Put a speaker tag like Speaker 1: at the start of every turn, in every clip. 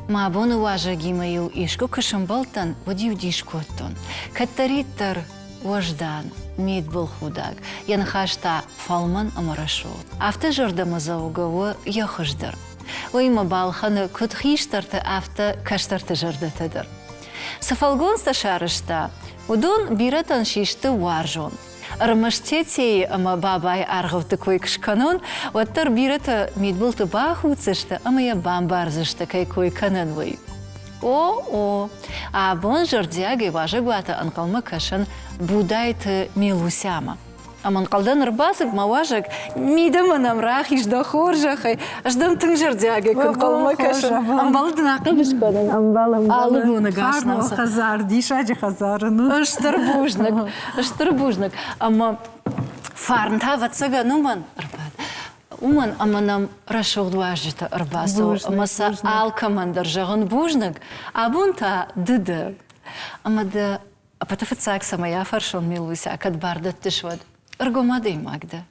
Speaker 1: Ma bunu vaja gimayu ishku kashimbaltan wadiu dishkoton. Kataritar wajdan mid bulhudag. Yan khashta falman amarashot. After jardamazaugawa yakhjdar. وإما بالخنا كد خيشترت أفتا كشترت جردتدر. سفالجون استشارشتا ودون بيرتن شيشت وارجون. رمشتيتي أما باباي أرغب تكوي كشكنون وتر بيرتا ميدبلت باخو تشتا أما يبان بارزشتا كي كوي كننوي. او أبون جردياغي واجباتا أنقلما كشن بودايت ميلوسяма. Аман қалдан ұрбасық мауажық мидім анам рахиш да хоржақай. Аждам тың жердяге күн қалма кашын. Амбалдың ақы бішкадан. Алы бұны ғашнамса.
Speaker 2: Хазар, дишаджи хазарыны.
Speaker 1: Ыштыр-бужнық. Ама фарнта ватсага нуман ұрбад. Уман аманам рашоғдуажыта ұрбасу. Амаса алкамандар жағын бужнық. Абунта дыды. Амады апатафыцак самая фаршон милуся, акад бардат тишвад. Аргомадай Магда.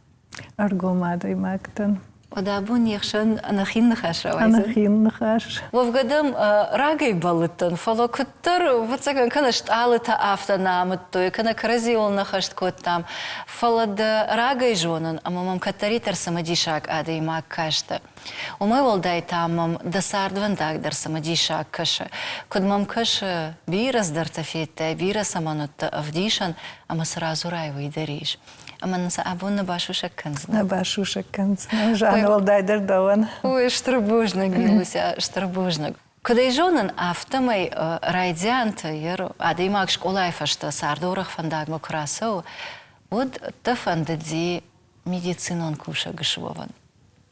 Speaker 2: Аргомадай Магдан.
Speaker 1: Одабун яхшан анахин нахашавайза.
Speaker 2: Анахин нахаш.
Speaker 1: Вовгадам рагай балытын. Фало күттір ватсаган канашт алыта автонамыт той, кана каразиол нахашт коттам. Фалады рагай жонын, амамам катаритар самадишак адай маг кашта. Умай волдай тамам дасардвандак дар самадишак каша. Кудмам каша бирас дартафетта, бирас аманутта авдишан, ама сразу райвай дариш. Ама наса абун на башушак канзна.
Speaker 2: На башушак канзна. Жана волдайдар даван.
Speaker 1: Ой, штырбужнак, Милуся, штырбужнак. Кудай жонын автомай райдянта еру, адай маг школай фашта сардорах фандагма красау, вот та фандади медицинон куша гышвован.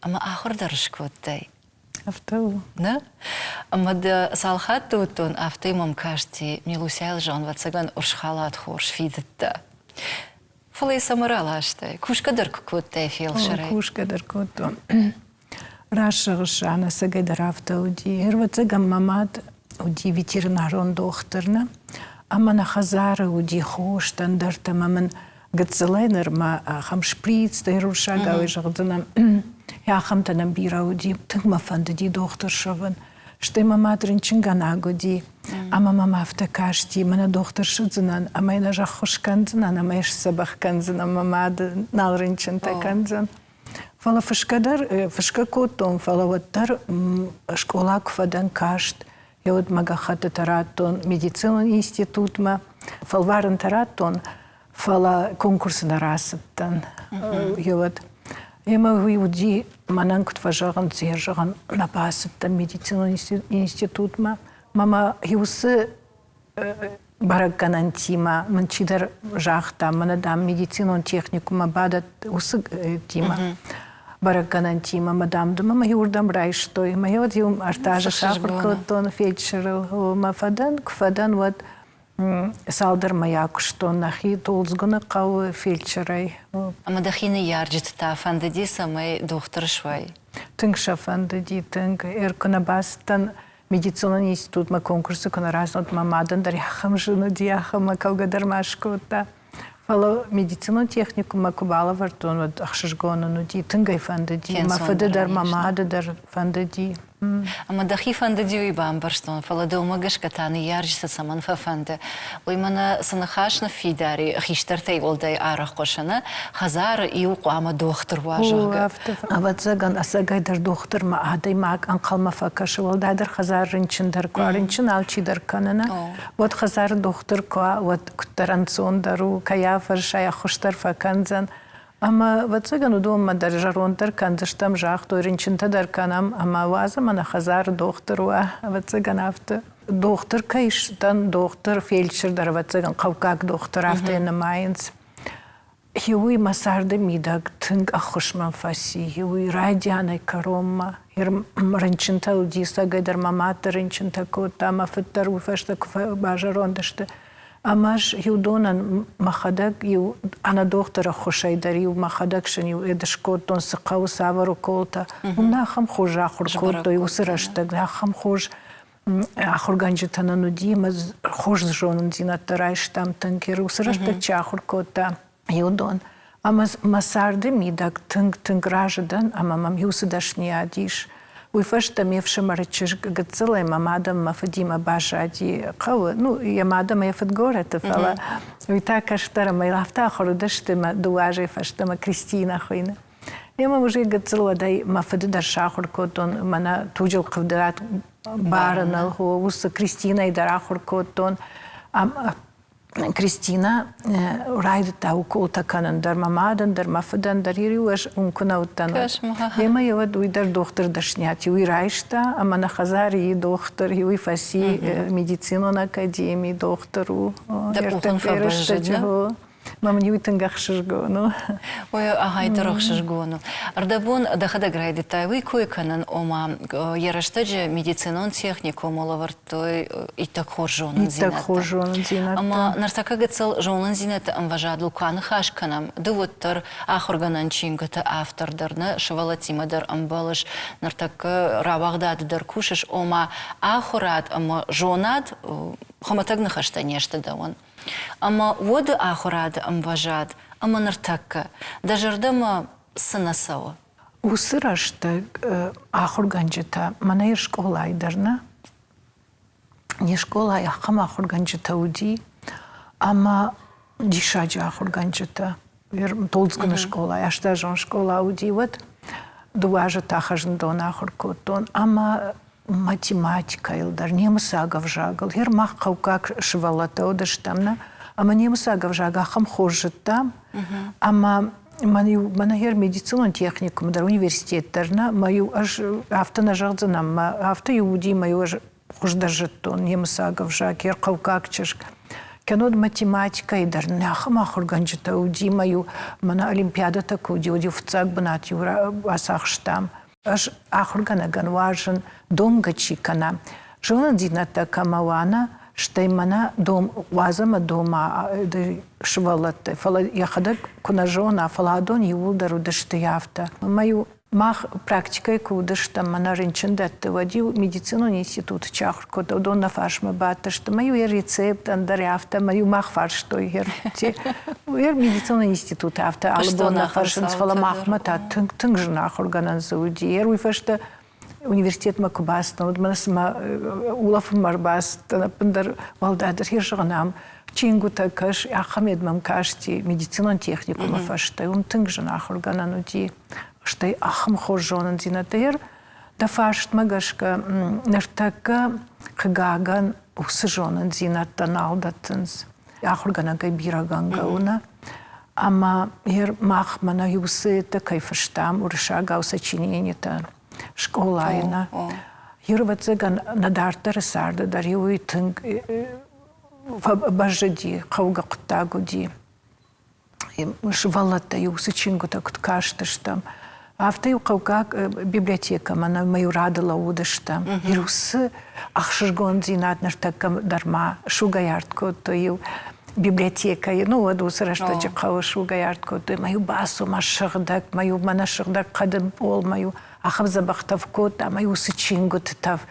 Speaker 1: Ама ахордар шкоттай.
Speaker 2: Автоу.
Speaker 1: Да? Ама да салхат тутун автай мам кашти Милуся жон ватсаган уршхалат хорш фидетта. Фалай самаралаштай. Кушкадар кукуттай фелшарай.
Speaker 2: Кушкадар кутун. Рашығышана сагайдар автоуди. Ватсаган мамад уди ветеринарон дохтырна. Амана хазара уди хоштан дарта маман гацелайнер ма хам шприц да ирушагавай жагдынам. Я хамтанам бирауди, тыңма фандыди доктор шовын. Шты мама тринчинганагуди, ама мама автокашти, мана доктор шудзынан, ама ина жах хушканзынан, ама еш сабах канзынан, мама налринчин таканзан. Фала фышкадар, фышка котон, фала ваттар школа кфадан кашт, я вот магахата таратон, медицинон институт ма, фалварен таратон, фала конкурсы на расаттан, я вот. Я могу уйти, мананкут важаган зержаган на басыттан медицина институт ма. Мама юсы баракканан тима, манчидар жахта, манадам медицинон техникума бадат усы тима. Баракканан тима, мадам да мама юрдам райштой. Ма вот юм артажа шапркотон фельдшерил, ма фадан, кфадан вот салдар маяк, что нахи толзгуна кау фельдшерай.
Speaker 1: Ама дахины ярджит та фандади самай доктор швай.
Speaker 2: Тыңша фандади, тыңг эркона бастан медицинон институт ма конкурсы кона разнот мамадан дар яхам жыну дияхама каугадар машкота. Фало медицинон технику ма кубала вартон вот ахшишгону нуди тыңгай фандади. Ма фады дар мамада дар фандади.
Speaker 1: Ама дахи фандади уйбам барштон, фала да умагаш катаны ярджиса саман фафанды. Уймана санахашна фидари, хиштартай олдай арах кошана, хазара и уку ама доктор важага.
Speaker 2: А вот заган асагайдар доктор ма адай маг анқалма факашы олдайдар хазар ринчиндар куа, ринчин алчидар канана. Вот хазар доктор куа, вот куттаранцондару, каяфар шая хуштар факанзан. Ама ватсаган удома дар жаронтар канзаштам жахто ринчинта дар канам, ама ваза мана хазар докторуа, ватсаган авто. Доктор кайштан доктор фельдшер дар ватсаган кавкак доктор авто ена майнц. Хиуи масарда мидаг тынг ахушман фаси, хиуи радианай карома, ринчинта удиса гайдар мамата ринчинта кота, ама фаттар уфашта куфа жарондашта. Амаш юдонан махадак ю ана доктора хошайдар ю махадак шен ю эдешкотон сыкау савару колта. Унахам хожа хуркото ю сыраштаг ахам хож ахурганжитана нудимаз хож жонун зинаттарайш там танкер усыраштаг чахуркота юдон. Амаз масарды мидак тынг ражадан амамам юсыдашни адиш. ويفشتم يفشمرتش قتزلي ما مادم ما فديما باشادي قوة يا مادم يفد قورة فلا ويتاك اشترى ما يلافتا خردشت ما دواجي فشتم كريستينا خوينا يما مجي قتزل وداي ما فد شاخر كوتون منا توجل قفدرات بارنال هو وس كريستينا يدر آخر كوتون Кристина райдта уколта канан дар мамадан дар мафадан дар ири уаш ункуна уттана. Ема ява дуйдар доктор дашняти уи райшта, ама на хазари доктор уи фаси медицину на академии доктору.
Speaker 1: Дакухан фабажда, да?
Speaker 2: Мам не уйтангах шишгону.
Speaker 1: Ой, агай дорог шишгону. Ардабон дахада грайдта уи койканан ома яраштаджа медицинон технику молавартой и так хожонан зинат.
Speaker 2: И так хожонан зинат.
Speaker 1: Ама нартака гацал жонан зинат амважад лукан хашканам. Дувоттар ахорганан чингата автордарна шавалатимадар амбалыш нартака равагдаддар кушаш ома ахорат ама жонат хаматагна хашта нешта даон. Ама воды ахурады амважад, ама нартакка. Дажардама сынасауа.
Speaker 2: Усырашта ахурганджита мана школа айдарна. Не школа ахам ахурганджита уди, ама дишаджа ахурганджита. Толцгана школа, ашта жон школа уди вот. Дуажа тахажндон ахуркотон, ама математика илдар, немысагав жагал. Ермах каукак швалата одаштамна, ама немысагав жага хам хожжиттам, ама мана ер медицинон техникум дар университеттерна, маю аж автана жагдзанам, авта юуди маю аж хождажиттон, немысагав жаг, ер каукак чешк. Канод математика идар, нахам ахурганджита уди маю, мана олимпиада такуди, уди вцаг банат юра асахштам. Аж ахурганаган важен дом гачикана. Жонан зината камавана, штаймана дом вазама дома швалате. Фала яхада кунажона, фаладон юлдару даштаяфта. Маю мах практикой кудашта мана ренчендетте вадил медицину институт чахркота дон на фаршма баташта. Маю я рецепт андаряфта, маю мах фарштой ер. Ер медицину институт афта, албон на фаршен сфала махмата, тынгжна ахурганан зауди. Ер уйфашта университет макубасна, вот манасма улаф марбаста, пандар валдадыр ержганам. Чингута каш, ахамед мам кашти медицинон техникума фашта, тынгжна ахурганан уди. Штай ахам хожонан зинатер, да фашт магашка нартака хагаган усжонан зинаттан алдатынс. Ахурганага бираганга ама ер махмана юсыта кайфаштам уршага усачиненета школайна. Ер вацеган надартар сарда дариуи тынг бажади кауга кутагуди. Швалата юсачингута куткашташтам. Авто юкаукак библиотека, мана мою радала удашта. Ирусы ахширгон зинат нартакам дарма шугаяртко, то ю библиотека, ну аду сарашта чакава шугаяртко, то мою басу машагдак, маю манашагдак кадам пол, маю ахав забахтавко, та маю сычингут тав.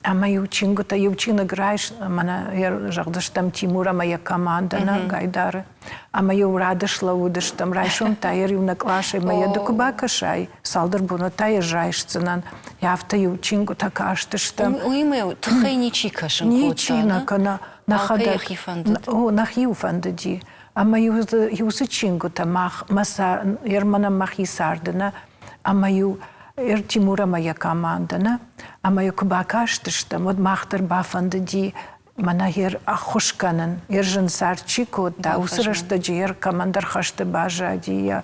Speaker 2: А мою чингута ювчина граиш, мана я жагдаштам Тимура моя команда на гайдары. А мою радышла удыштам райшон тайер юнаклашай моя докубака шай. Салдар буна тайер жайшцынан. Я авто ювчингута каштыштам.
Speaker 1: Уимеу тхайничи кашин кота.
Speaker 2: Ничина кана нахада. О нахью фандади. А мою юсычингута мах маса ермана махи сардана. А мою Тимура моя команда, а мою кубакаштыштам, вот махтар бафандади, мана ер ахушканан, ержен сарчико, да, усрашта джер командар хашта бажади,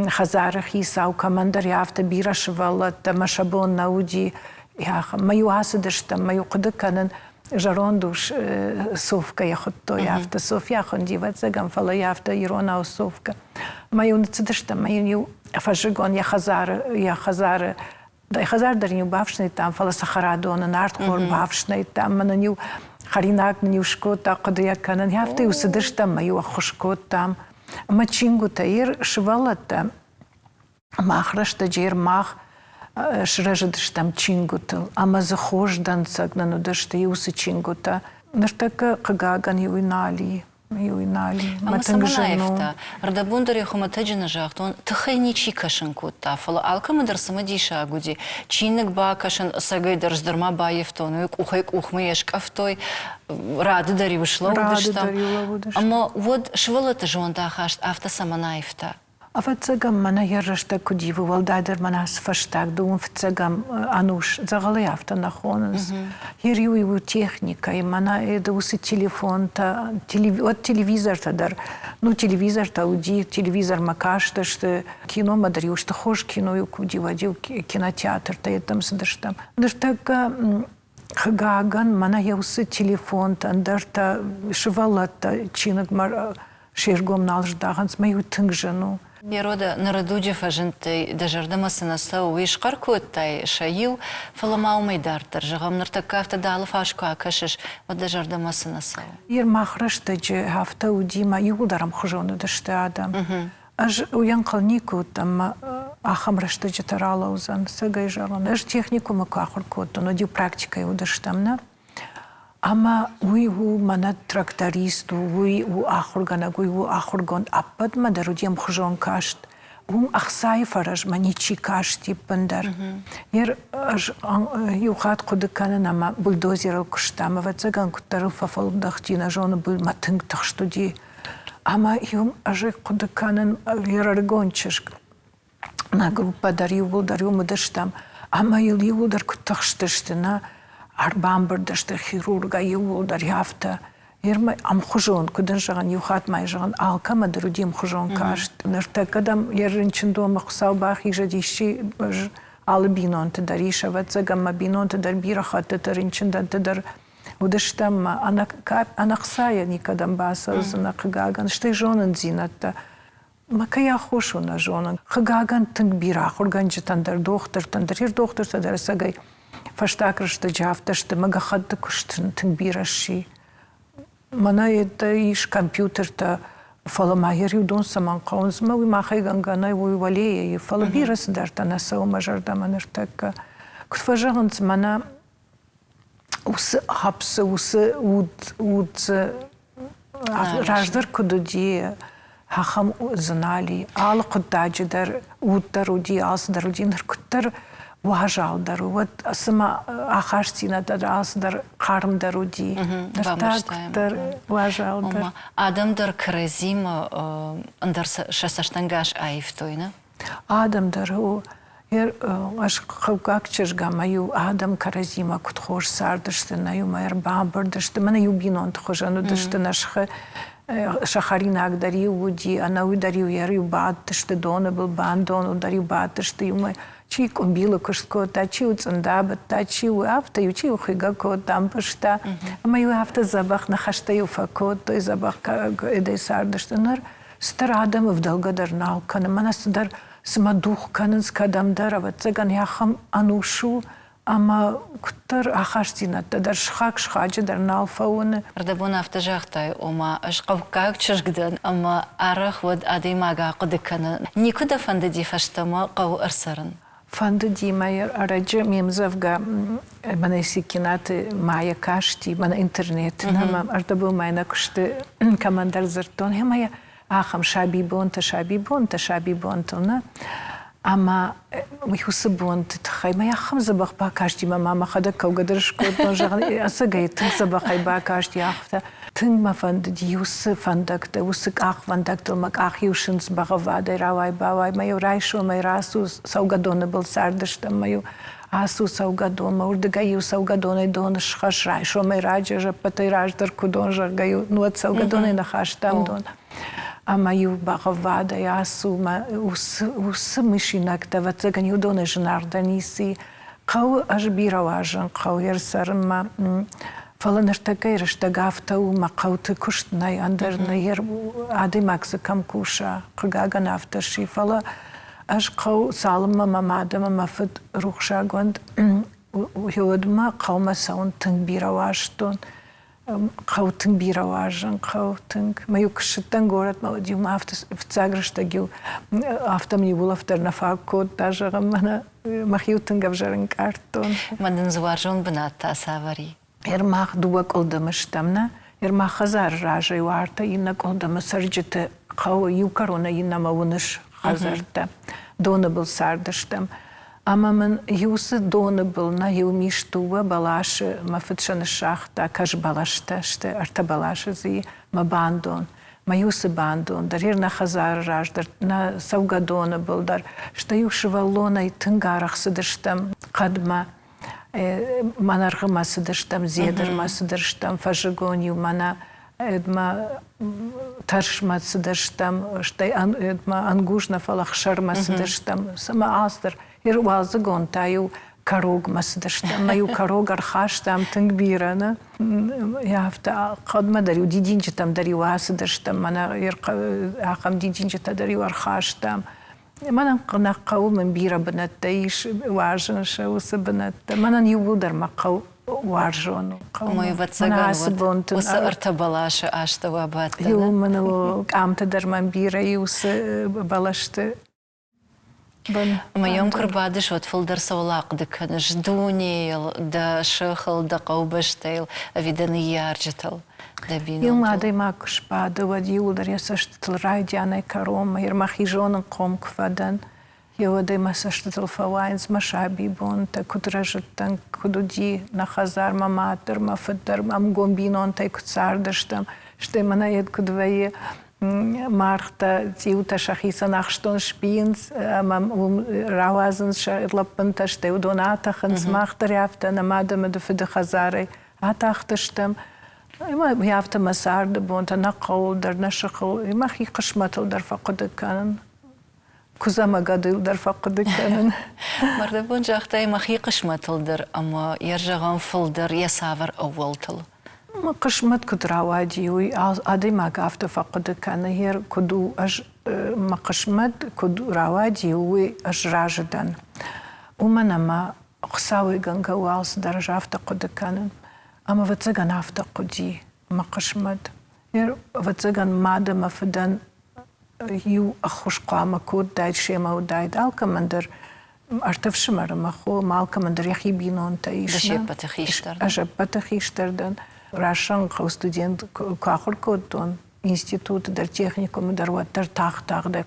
Speaker 2: хазарах исау командар яфта бирашвала, тамашабон науди, мою асадыштам, мою кудыканан, жарондуш совка яхотто яфта, Софья хондиваца, гамфала яфта, ирона совка. Мою нацидыштам, мою фажигон я хазар дарню бавшный там фала сахарадона нартхор бавшный там мананю харинак ню шкота кадя канан яфты усидыш там мою ахушкот там мачингу таир швалата махрашта джер мах шраждыш там чингутал ама захождан цагнану дашты усы чингута нартака кагаган юинали юинали.
Speaker 1: Ама саманаевта, рдабундари хоматаджина жахтон, тхайни чикашын кутта, фала алкамадар самадиша агуди, чинник бакашын сагайдар здарма баевтон, ухайк ухмаешк автой, рады дари вышла удыштам. Ама вот швалата жонда хашт авта саманаевта.
Speaker 2: А в цегам мана ярышта кудиву, валдайдер мана сфаштак, думаю, в цегам ануш загалый авто нахонус. Ярю его техника, и мана это усы телефон, от телевизор-то дар, ну телевизор-то уди, телевизор макашта, что кино мадарю, что хож кино и куди водил кинотеатр-то, я там садаштам. Даже так хагаган, мана я усы телефон-то, андарта шивалата, чинок мар шергом налждаган, с мою тынгжену.
Speaker 1: Ярода нарадуджи фажынты дажардамасына сау вишкар куттай шаил фаламау майдартар жагам нартакафта далы фашку акашыш вот дажардамасына сау.
Speaker 2: Ер махрашта же хафта удима юлдарам хужону дашты адам. Аж уян калнику там ахамрашта же тарала узан сагай жалан. Аж техникума кахур куту, но ди практика юдаштамна. Ама уйу мана трактористу, уйу ахургана, уйу ахургон аппад мадарудиям хужон кашт. Ахсай фараж маничи кашти пандар. Ер аж юхат кудыканан ама бульдозерал куштама вацаган кутарыл фафалдахтина жона был матынг тахштуди. Ама юм аж кудыканан ер аргончешк. На группа дарю мудаштам. Ама ил юлдар кутахштыштына. Арбамбардашта хирурга юлдар яфта. Ерма ам хужон кудан жаган юхат май жаган алкама дарудим хужон кашт. Нерта кадам еринчин дома хусал бах ижадиши албинон те дариша вацагам бинон те дар бирахат те таринчин дан те дар удаштам анаксая никадам баса зна кагаган штай жонан зинатта. Макая хошу на жонан. Кагаган тынг бирах органжитан дар доктор тандар доктор дар сагай. Фаштакрышта джафташта магахадда куштын тынбираши. Мана это иш компьютер-то фаламайер юдон саман каунзма уй махай гангана уй валея и фалабирас дарта насау мажарда манартакка. Кутфажаганц мана усы хапсы усы уд раждар кудуди хахам знали ал кудаджи дар уддар уди асдар уди наркуттар важал дару, вот сама ахаштина дар карм даруди, дар важал дар.
Speaker 1: Адам дар кразим дар шасаштангаш айфтойна.
Speaker 2: Адам дару, аш хавгакчеш гамаю Адам каразима кутхош сардыштына ю майр бамбардышты, мана юбинон тхожану дышты нашхы шахаринак дарю уди, ана ударю ярю баттышты дона был бандон ударю баттышты юмай. Чи комбила кошко, та чи уцандаба, та чи уафта, ю чи ухигако там пашта. Маю афта забах на хашта ю фако, той забах эдей сардыштанар. Старадам в долгодарнал канам, мана стадар самадух канан скадам дарава, цаган яхам анушу, ама кутар ахаштина, тадар шхаджи дарнал фауны.
Speaker 1: Рдабуна афта жахтай, ома шкавкак чашгдан, ама арах вад адеймага кудыкана. Никуда фандади фаштама кау арсаран.
Speaker 2: Фанду димайер араджа мемзавга манеси кинаты мая кашти мана интернет нама ардабу майна кушты командар зартон хемая ахам шаби бонтона ама михусы бонт тхай мая хам забах ба кашти мама хада каугадршко ножаган асагай тын забахай ба кашти ахта тын ма фанду диусы фандакта усык ах фандакта мак ах юшинс багавада равай бавай маю райшо май расу саугадона был сардышта маю асу саугадона урдагаю саугадона дон шхаш райшо май раджа патай раждар кудон жагаю нуат саугадона нахаш там дон маю багавада асу ма ус мышинакта вацаган юдона жнарданиси кау аж бираважан кау ерсарма фаланыртакай раштагафтау мақауты куштнай андарна ер адымаксы камкуша қыгаган авташи фала аж қау салыма мамадама мафыд рухшагонд юадма қаума саун тын бираваштон қау тын бираважан қау тын маю кшыттан город маладиум автос в цагрыштагил автом не был автор на факот даже мана махил тын гавжаран картон
Speaker 1: Мадан зваржон бната савари.
Speaker 2: Ермах дуак олдамыштамна, Ирма хазар ража варта инна колда масарджите қау юкарона инна мауныш хазарта. Дона был сардыштам. Ама мен юсы дона был на юмиштува балаши мафытшаны шахта каш балашта ште арта балаши зи ма бандон. Ма юсы бандон. Дар ирна хазар раж дар на саугадона был дар шта юши валлона и тынгарах сыдыштам кадма. Манаргыма сыдыштам, зедырма сыдыштам, фажигонью мана эдма таршма сыдыштам, штай эдма ангушна фалахшарма сыдыштам, сама астер, ир вазыгон таю карогма сыдыштам, маю карогар хаштам тынгбирана, яфта кадма дарю дидинчитам дарю асыдыштам, мана ир ахам дидинчита дарю архаштам. Манан қынаққау мен бира бінаттаиш важынша осы бінатта. Манан юбудар маққау важыну.
Speaker 1: Мой ватсаган осы ырта балашы ашты вабатты.
Speaker 2: Ю мену амтадар ман бира юсы балашты.
Speaker 1: Моем кырбадыш вот фылдар саулақ дыканы ждунейл, да шыхыл, да қаубаштайл, виданы ярджитал.
Speaker 2: Илмадай макуш бады вад юлдар ясаштыл райдяной карома, ирмах ижонын комк фадан. Йодай масаштыл фавайнс машаби бонта, кудражыттан кудуди на хазар маматыр, мафыттар, амгомбинон тай куцардыштам, штай мана ед кудвае мархта тиута шахиса нахштон шпинс, равазын шарлаппынта штай удонатахынс махтар яфта намадамы дөфіді хазарай атахтыштам. إما يافت مسار دبونتا نقول در نشقل إما خي قشمتل در فقد كان كوزما قدل در فقد كان
Speaker 1: مرد بونجا أختي ما خي قشمتل در أما يرجعون فل در يسافر أولتل
Speaker 2: ما قشمت كدراوادي وي أدي ما قافت فقد كان هير كدو أج ما قشمت كدو راوادي وي أج راجدان ومنا ما قساوي جنگا والس در جافت قد كان أما واتساقن هفتا قدي ما قشمد واتساقن مادا ما فدان يو أخوش قاما كود دايد شيما ودايد ألكمندر أرتفش مرة مخو ما ألكمندر يخي بينون تايشنا
Speaker 1: دشيبة تخيشتر
Speaker 2: أجابة تخيشتر دان راشان قو ستودينت كاخر كودون институт در техникум در واتر تاخ دا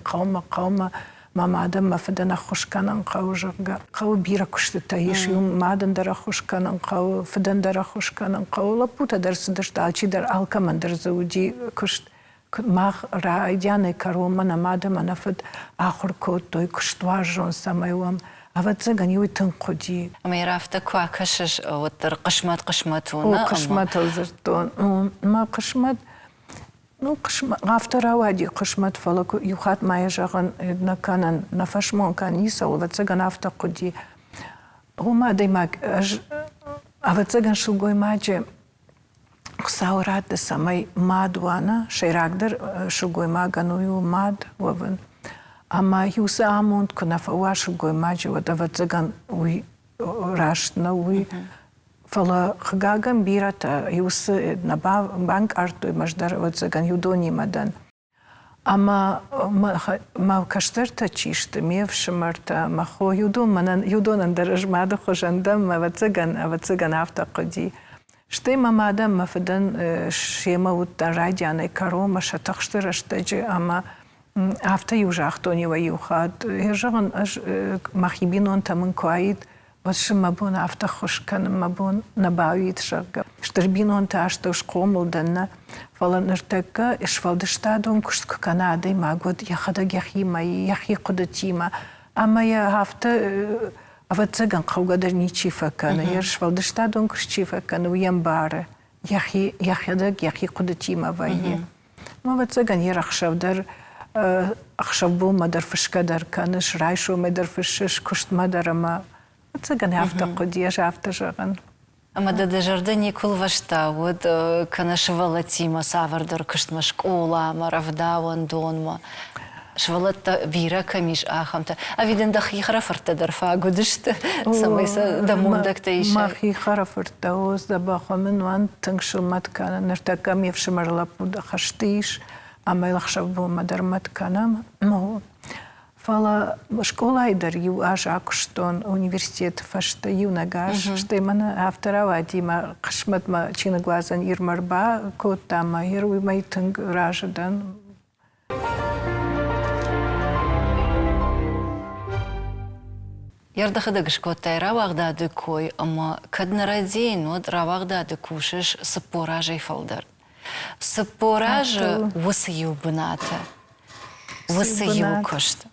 Speaker 2: قوما ما مادم ما فدنا خوش کنن قو جرگا قو بیرا کشت تایش یوم مادن در خوش کنن قو فدن در خوش کنن قو لپوتا در سدش دالچی در آلکا من در زودی کشت ما رایدیانه کارو من مادم من فد آخر کود توی کشت واجون سمایوام اوت زگن یوی تنقدی.
Speaker 1: ما رفته کوه کشش وتر قشمتونه.
Speaker 2: قشمت زرتون ما قشمت نو قشمت غافتر وادي قشمت فلك يخات ما يجعن نكان نفش مون كان يسول وتسجن أفتا قدي هما ديما أفتسجن شو جوي ماجي خسارات السماي ماد وانا شيراقدر شو جوي ما جنويو ماد وبن أما يوسا عمود كنا فواش جوي ماجي وتفتسجن وي راشنا وي فلا خجاجم بيرة يوس نبا بانك أرتو مجدر وتزعن يودوني مدن أما ما كشترت تشيشت ميف شمرت ما خو يودون درج ما ده خشندم ما وتزعن أفتقدي شتى ما مادم ما فدن شيما وتراجعني كارو ما شتخشتر اشتجي أما أفتا يوجاختوني ويوخاد هرجعن ما خيبينون تمن كويد وش ما بون أفتح خوش كان ما بون نباويت شقة شتربينون تاشتو شقومل دنا فلا نرتكا إيش فالدشتادون كشت كنادي ما قد يخدق يخي ما يخي قدتي ما أما يا هفته أفتزقن قو قدر نيشي فكان يرش فالدشتادون كشتي فكان وينباره يخي يخدق يخي قدتي ما بايه ما أفتزقن يرخشف در أخشف بو ما در فشكا در كانش رايشو ما در فشش كشت ما در ما أتسجن هفتا قدية هفتا جرن.
Speaker 1: أما دا جردني كل وشتا ود كان شوالتي ما سافر در كشت مشكولا ما رفداون دون ما شوالت بيرا كميش آخمتا أفيدن دخي خرفرت در فاقودشت سميسا دموندك تعيش
Speaker 2: ما خي خرفرت وز دباخو من وان تنشل مات كان نرتكا ميفش مرلابو دخشتيش أما يلخشب بو مدر مات كان مو Фала школа айдар ю аж акуштон университет фашта ю нагаш, что именно автора Дима кашмат ма чина глазан ирмарба коттама иру майтинг раждан.
Speaker 1: Ярдахадагш коттай равагда декой, ама каднарадзейн вот равагда декушеш сапоражей фалдар. Сапоража высыю бната, высыю кошт.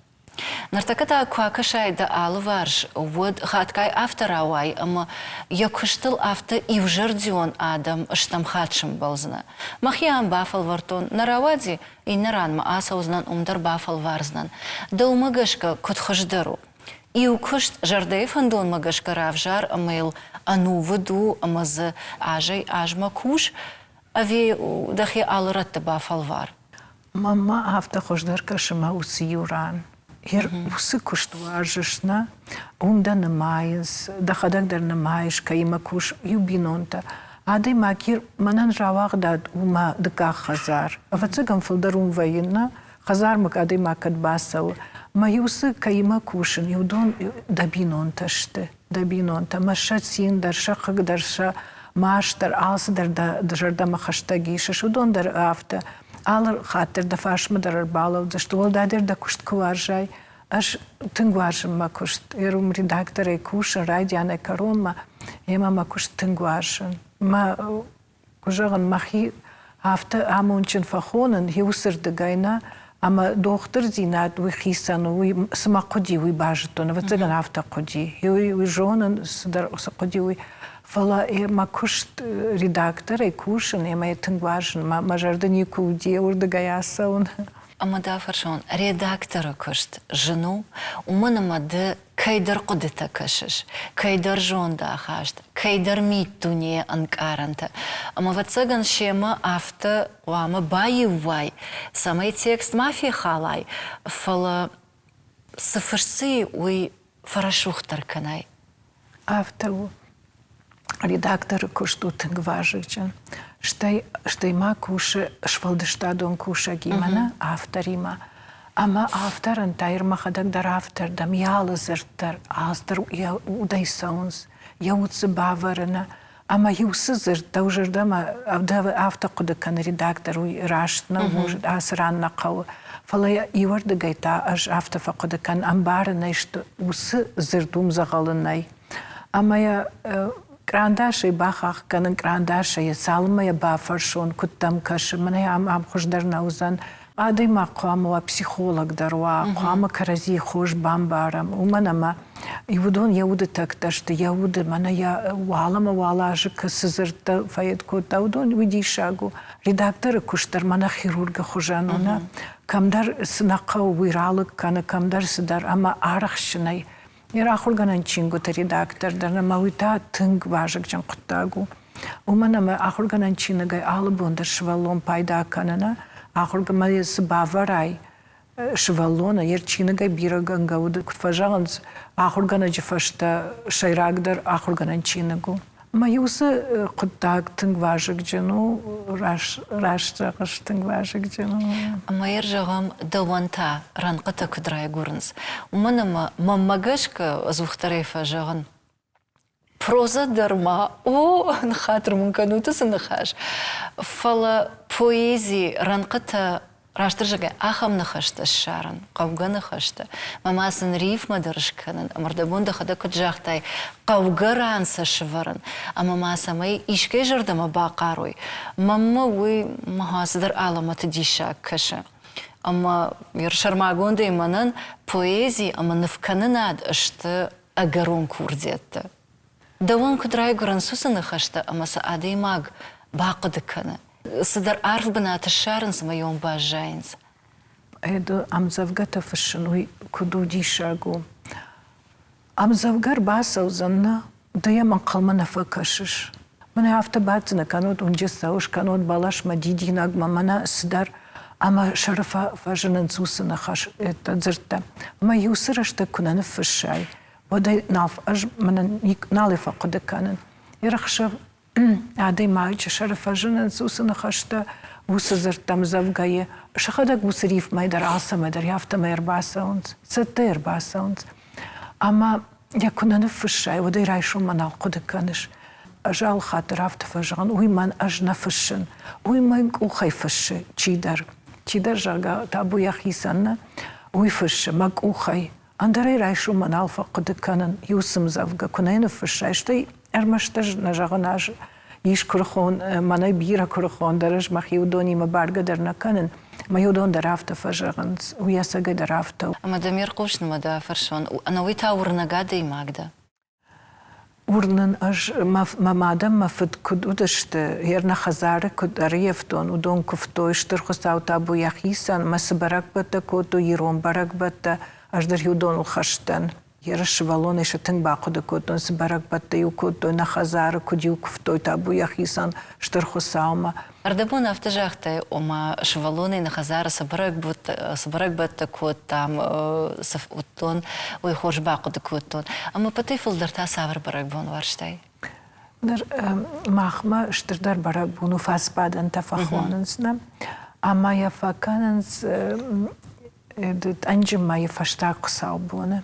Speaker 1: Нартаката куакашай да алварш, вот хаткай авторавай, ама якуштыл авто и в жардион адам штам хатшим балзна. Махьям бафал вартон наравади и наранма асаузнан умдар бафал варзнан. Да умагашка котхождару. И укушт жардей фандон магашка равжар амел ану воду амаз ажей ажма куш, ави дахи алратта бафал вар.
Speaker 2: Мама авто хождарка шама усиюран. Усы куштуажешна, умда намайыз, дахадагдар намайш, каима куш юбинонта. Адай макир манан равагдад ума дка хазар. Авацигам фалдарум военна, хазар мак адай макад басал. Маюсы каима кушин, юдон дабинонташте, дабинонта. Машат синдар, шахагдарша, маштар, алсдар да жарда махаштагиша, шудон дар авто. Алар хатер да фашмадар балов, за что волдадер да кушт куаржай, аж тынгуаржим ма кушт. Ирум редактора и кушин, радиана карома, ема ма кушт тынгуаржин. Ма кужаган махи авто амунчин фахонен, хиусер дагайна, ама доктор зинат уи хисану, уи сама коди уи бажетон, вациган авто коди. Уи жонен садар коди уи фала ма кушт редактор и кушин, ема тынгуаржин, ма жардани куди урда гаясаун.
Speaker 1: Ама да фаршон, редактора кушт жену, уманама да кайдар кодета кашиш, кайдар жонда хашт, кайдар миттуне анкаранта. Ама вацаган шема авто уама баевай, самый текст мафия халай, фала сафарсы уи фарашухтар канай.
Speaker 2: Авто редактор кушту тынгважичан. Штай ма куше швалдыштадон куша гимана авторима. Ама авторан тайрма хадагдар автордам ялызыртар, аздыр я удайсаунс, я уцыбаварана. Ама юсызыр даужырдама автокудакан редактор уй раштна, может, асранна кау. Фала юарда гайта аж автофакудакан амбарана, что усы зырдум загалынай. Ама я Крандаши бахах канан крандаши я салма я бафаршон куттам каши мане ам хождар наузан адай ма қуама психолог даруа қуама карази хош бамбарам уманама юдон яуды такташты яуды мана я валама валажы кысызырта фаед кота удон видишагу редактор куштар мана хирурга хожануна камдар сынақа уиралык кана камдар сыдар ама арахшынай Ира ахурганан чингута редактордарна мауита тынг важык жан куттагу. Уманама ахурганан чинагай алыбондар швалон пайда канана, ахургамай сбаварай швалона, ер чинагай бирагангауды кутфажаганс, ахургана жифашта шайрагдар ахурганан чинагу. Маюсы куттаг тынг важык жану, раштагыш тынг важык жану.
Speaker 1: Майыр жағам даванта ранқыта күдрай көрініз. Уманама маммагашка звухтарайфа жағын проза дарма, о, нхатыр мүмкануты сынықаш. Фала поэзии ранқыта раштыр жағы ахам нахашта шарын, қауға нахашта. Мамасын рифма дырышканын, амардабунда хада күджақтай қауға ранса шыварын. А мамасамай ишкай жырдама бақаруй. Мамма уй махасыдар аламаты дишак каша. Ама шармагонда иманын поэзии ама навканын ад ашты агарон курдетті. Даван күдрай көрін сусы нахашта, амаса ады имаг бақыдыканы. Садар арф бната шарын самайон бажайнс.
Speaker 2: Эду амзавгата фашинуй куду дишагу. Амзавгар басаузанна дая манқалмана факашиш. Мана автобатзина канот унжесауш канот балаш мадидинаг мамана садар ама шарафа фажанан сусы нахаш это дзырта. Ама юсырашта кунаны фашай. Водай налф аж мана налифа кудаканан. Ирахшав Адай майча шарафажинан сусана хашта وسزرتم زوجي شخدك وسريف ما يدر عصا ما يدر يافتا ما 4 ساونز 4 ساونز أما يكون نف الشاي ودي رايشو من القد كانش أجال خاطر عفت فجغن وي من أجنا فشن وي من أخي فش تشيدر جاقا تابو يخي سنة وي فش مك أخي أندري رايشو من الفا قد كانن يوسم زوجة كنين فش اشتي ارمشتج نجغناج يش كرخون مناي بيرا كرخون درج مخيو دوني مبارغة در نكنن ما يودون درافت فجغنز ويساقي درافت
Speaker 1: أما دمير قوش نمدا فرشون أنا ويتا ورنقادي ماقدا
Speaker 2: ورنن أج ما مادم ما فد كد ودشت هيرنا خزارة كد أريفتون ودون كفتو اشتر خساو تابو يخيسان ما سبرك بتا كوتو يروم برك بتا أجدر يودون الخشتن يرش بالون شتن باقد كوتون سبرك بتا يوكوتو نخزارة كد يوكفتو تابو يخيسان اشتر خساو ما
Speaker 1: أردبون أفتجاختي وما شوالوني نخزار سبرك بتا كوت تام سفوتون ويخوش باقد كوتون أما بطيفل درتا سافر برك بون ورشتي
Speaker 2: در ماخما اشتر در برك بونو فاس بعد انت فخواننسنا أما يفاكاننس أنجم ما يفشتاق صاوبونه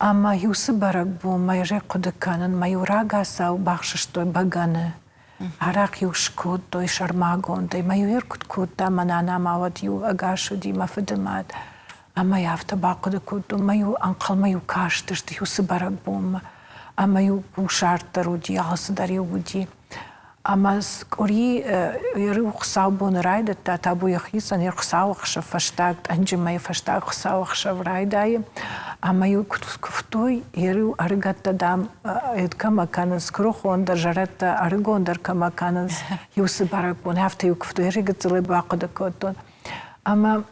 Speaker 2: أما يوسف برك بون ما يجي قد كانن ما يوراغا ساو بخششتوي بغانه عراق يوشكوت دوي شرماغون دي ما يويركوت كوتا منانا ماوات يو أغاشو دي ما فدمات أما يافتا باقود كوتو ما يو أنقل ما يو كاشتش دي يوسف برك بون أما يو بوشارترو دي عصدريو دي أما سكوري يرو خساو بون رايدة تابو يخيسان يرو خساو خشا فشتاقت أنجي ما يفشتاق خساو خشا رايداي أما يو كفتوي يرو أرغتا دام يد كما كانس كروخون در جرتا أرغون در كما كانس يوسف بارك بون هفته يو كفتوي يرغت زلي باقود كوتون أما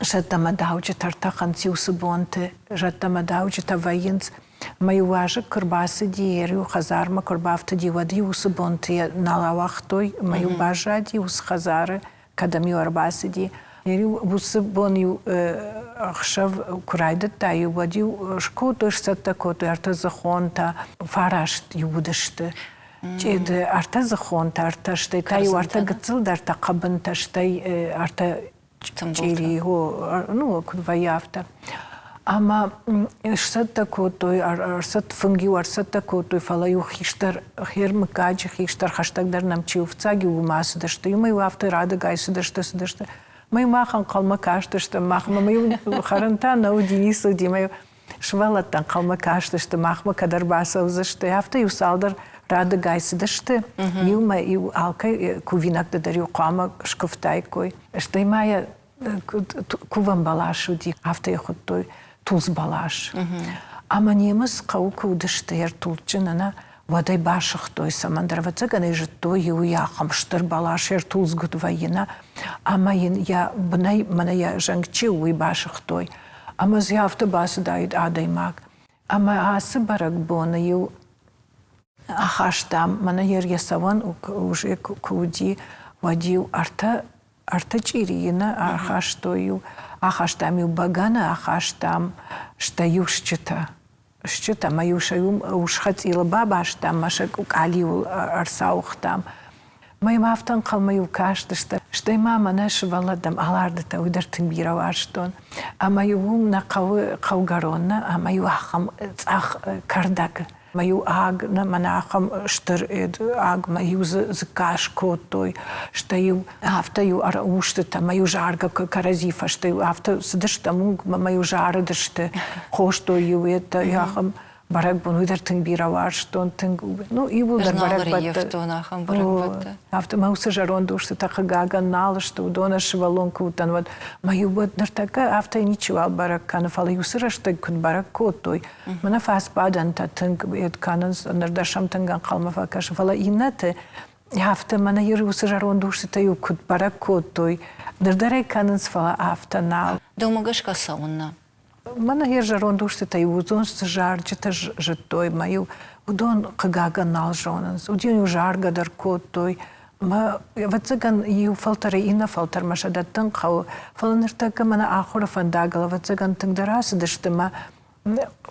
Speaker 2: جتا ما داوجي ترتاقنس يوسف بونت جتا ما داوجي تاوينس ما يواجه كرباسي دي يريو خزار ما كربافت دي ودي وسبونتي نالا وقتوي ما يواجه دي وس خزار كدمي ورباسي دي يريو وسبوني خشف كرايدت تاي ودي شكوتو شتا كوتو ارتزخون تا فاراشت يودشت جد ارتزخون تا ارتشتي تاي ورتا قتل در تقبن تشتي ارتا جيري هو نو كنت فيافتا أما شتى كوتوي أرست فنجي وأرست كوتوي فلا يو خيشتر خير مكاج خيشتر خشتك در نمشي وفتاجي وما سدشت يوم يوافت راد جاي سدشت ما يما خن قل مكاش دشت ما يو خرنتان أو دينيس دي ما يو شوالت تن قل مكاش دشت ما كدر باسا وزشت يافت يو سالدر راد جاي سدشت يوم يو алкай كوفينك در يو قامة شكفتاي كوي اشتي ما كوفن بلاش ودي هفته يخطوي توز بالاش أما نيمس قوك ودشتير تولجننا ودي باشختوي سمندر وتجني جتوي ويا خمشتر بالاشير توز قد وينا أما يا بني من يا جنگچي وي باشختوي أما زيافت باس دايد عادي ماك أما عسبرك بونيو أخاشتام من يريسوان وجي كودي وديو أرتا جيرينا أخاشتويو أخاشتام يبغانا أخاشتام شتايوشتا شتا ما يوشيوم وشخت إلى بابا أشتام مشك وكاليو أرساوختام ما يمافتن قل ما يوكاش تشتا شتاي ما مناش ولدم ألاردتا ودرتن بيرا واشتون أما يوم نقو قوغارونا أما يوخم أخ كردك ما يو آگ نمناخم شتر إد آگ ما يو زكاش كوتوي شتايو هفتا يو أروشتا ما يو جارغا كرزيفا شتايو هفتا سدشتا مونگ ما يو جاردشتا خوشتو يو إد ياخم برك بون ويدر تنبيرا وارشتون تنگو نو يبول در برك بات هفتا ما وسا جارون دوشتا تاقاقا نالشتا ودونا شوالون كوتان ود ما يو بات نرتاقا هفتا ينيچوال برك كان فالا يو سرشتا كن برك كوتوي منا فاس بعدن تا تنگ بيد كانز نردشم تنگان قلما فاكاش فالا يناتا هفتا منا يرو وسا جارون دوشتا يو كد برك كوتوي نرداري كانز فالا هفتا نال
Speaker 1: دوماغش كساونا
Speaker 2: Мана я жарон душте та и удон жарче та жтой маю удон кагага нал жонанс удин жарга дар котой ма вацаган ю фалтаре ина фалтар машадаттан қау фаланыртака мана ахура фандагала вацаган тыңдарас дыштыма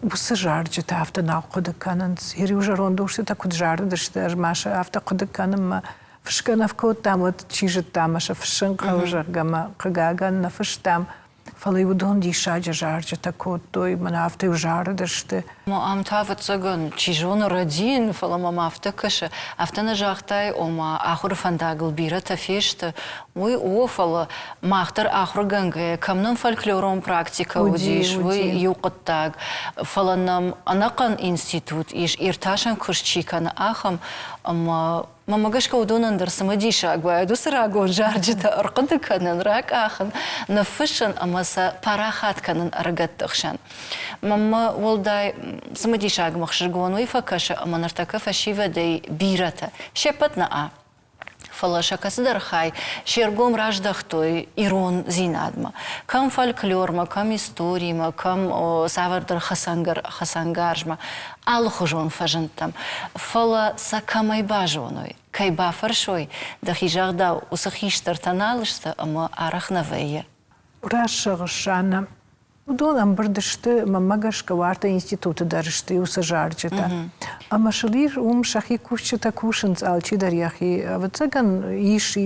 Speaker 2: усы жарче та авта нал кудыкананс ири жарон душте та куд жарды дышты маша авта кудыканым фшкана в кот там вот чижет там, аша фшинка уже гама кагаган на фш там. Фала удон ди шаджа жарджа такот той мана авто жардаште.
Speaker 1: Ма амтават цаган чижон радин фала мама авто каша авто на жахтай ома ахур фандагл бира тафешта ой офала махтар ахур ганга камнан фольклором практика удиш ой юqаттаг фаланам анакан институт иш ирташан курчикан ахам ама мамагашка удонандыр самадиша агвайду сарагон жарджита арқынды канан рак ахан нафышан амаса парахат канан аргаттықшан. Мама волдай самадиша агмахшыргон уйфакаша аманартака фашива дей бирата. Шепатна а. Фалашакасыдар хай, шергом раждахтой ирон зинадма. Кам фольклорма, кам историйма, кам савардар хасангаржма. Алхужон фажантам. Фала сакамай бажоной. Кайба фаршой. Да хижагда усахиштар таналышта, ама арахнавея.
Speaker 2: Урашагышана. Удонам бардышты мамагашка варта институты дарышты усажарчыта. Ама шалир шахи кушчыта кушынц алчи дарьяхи. Вот цаган иш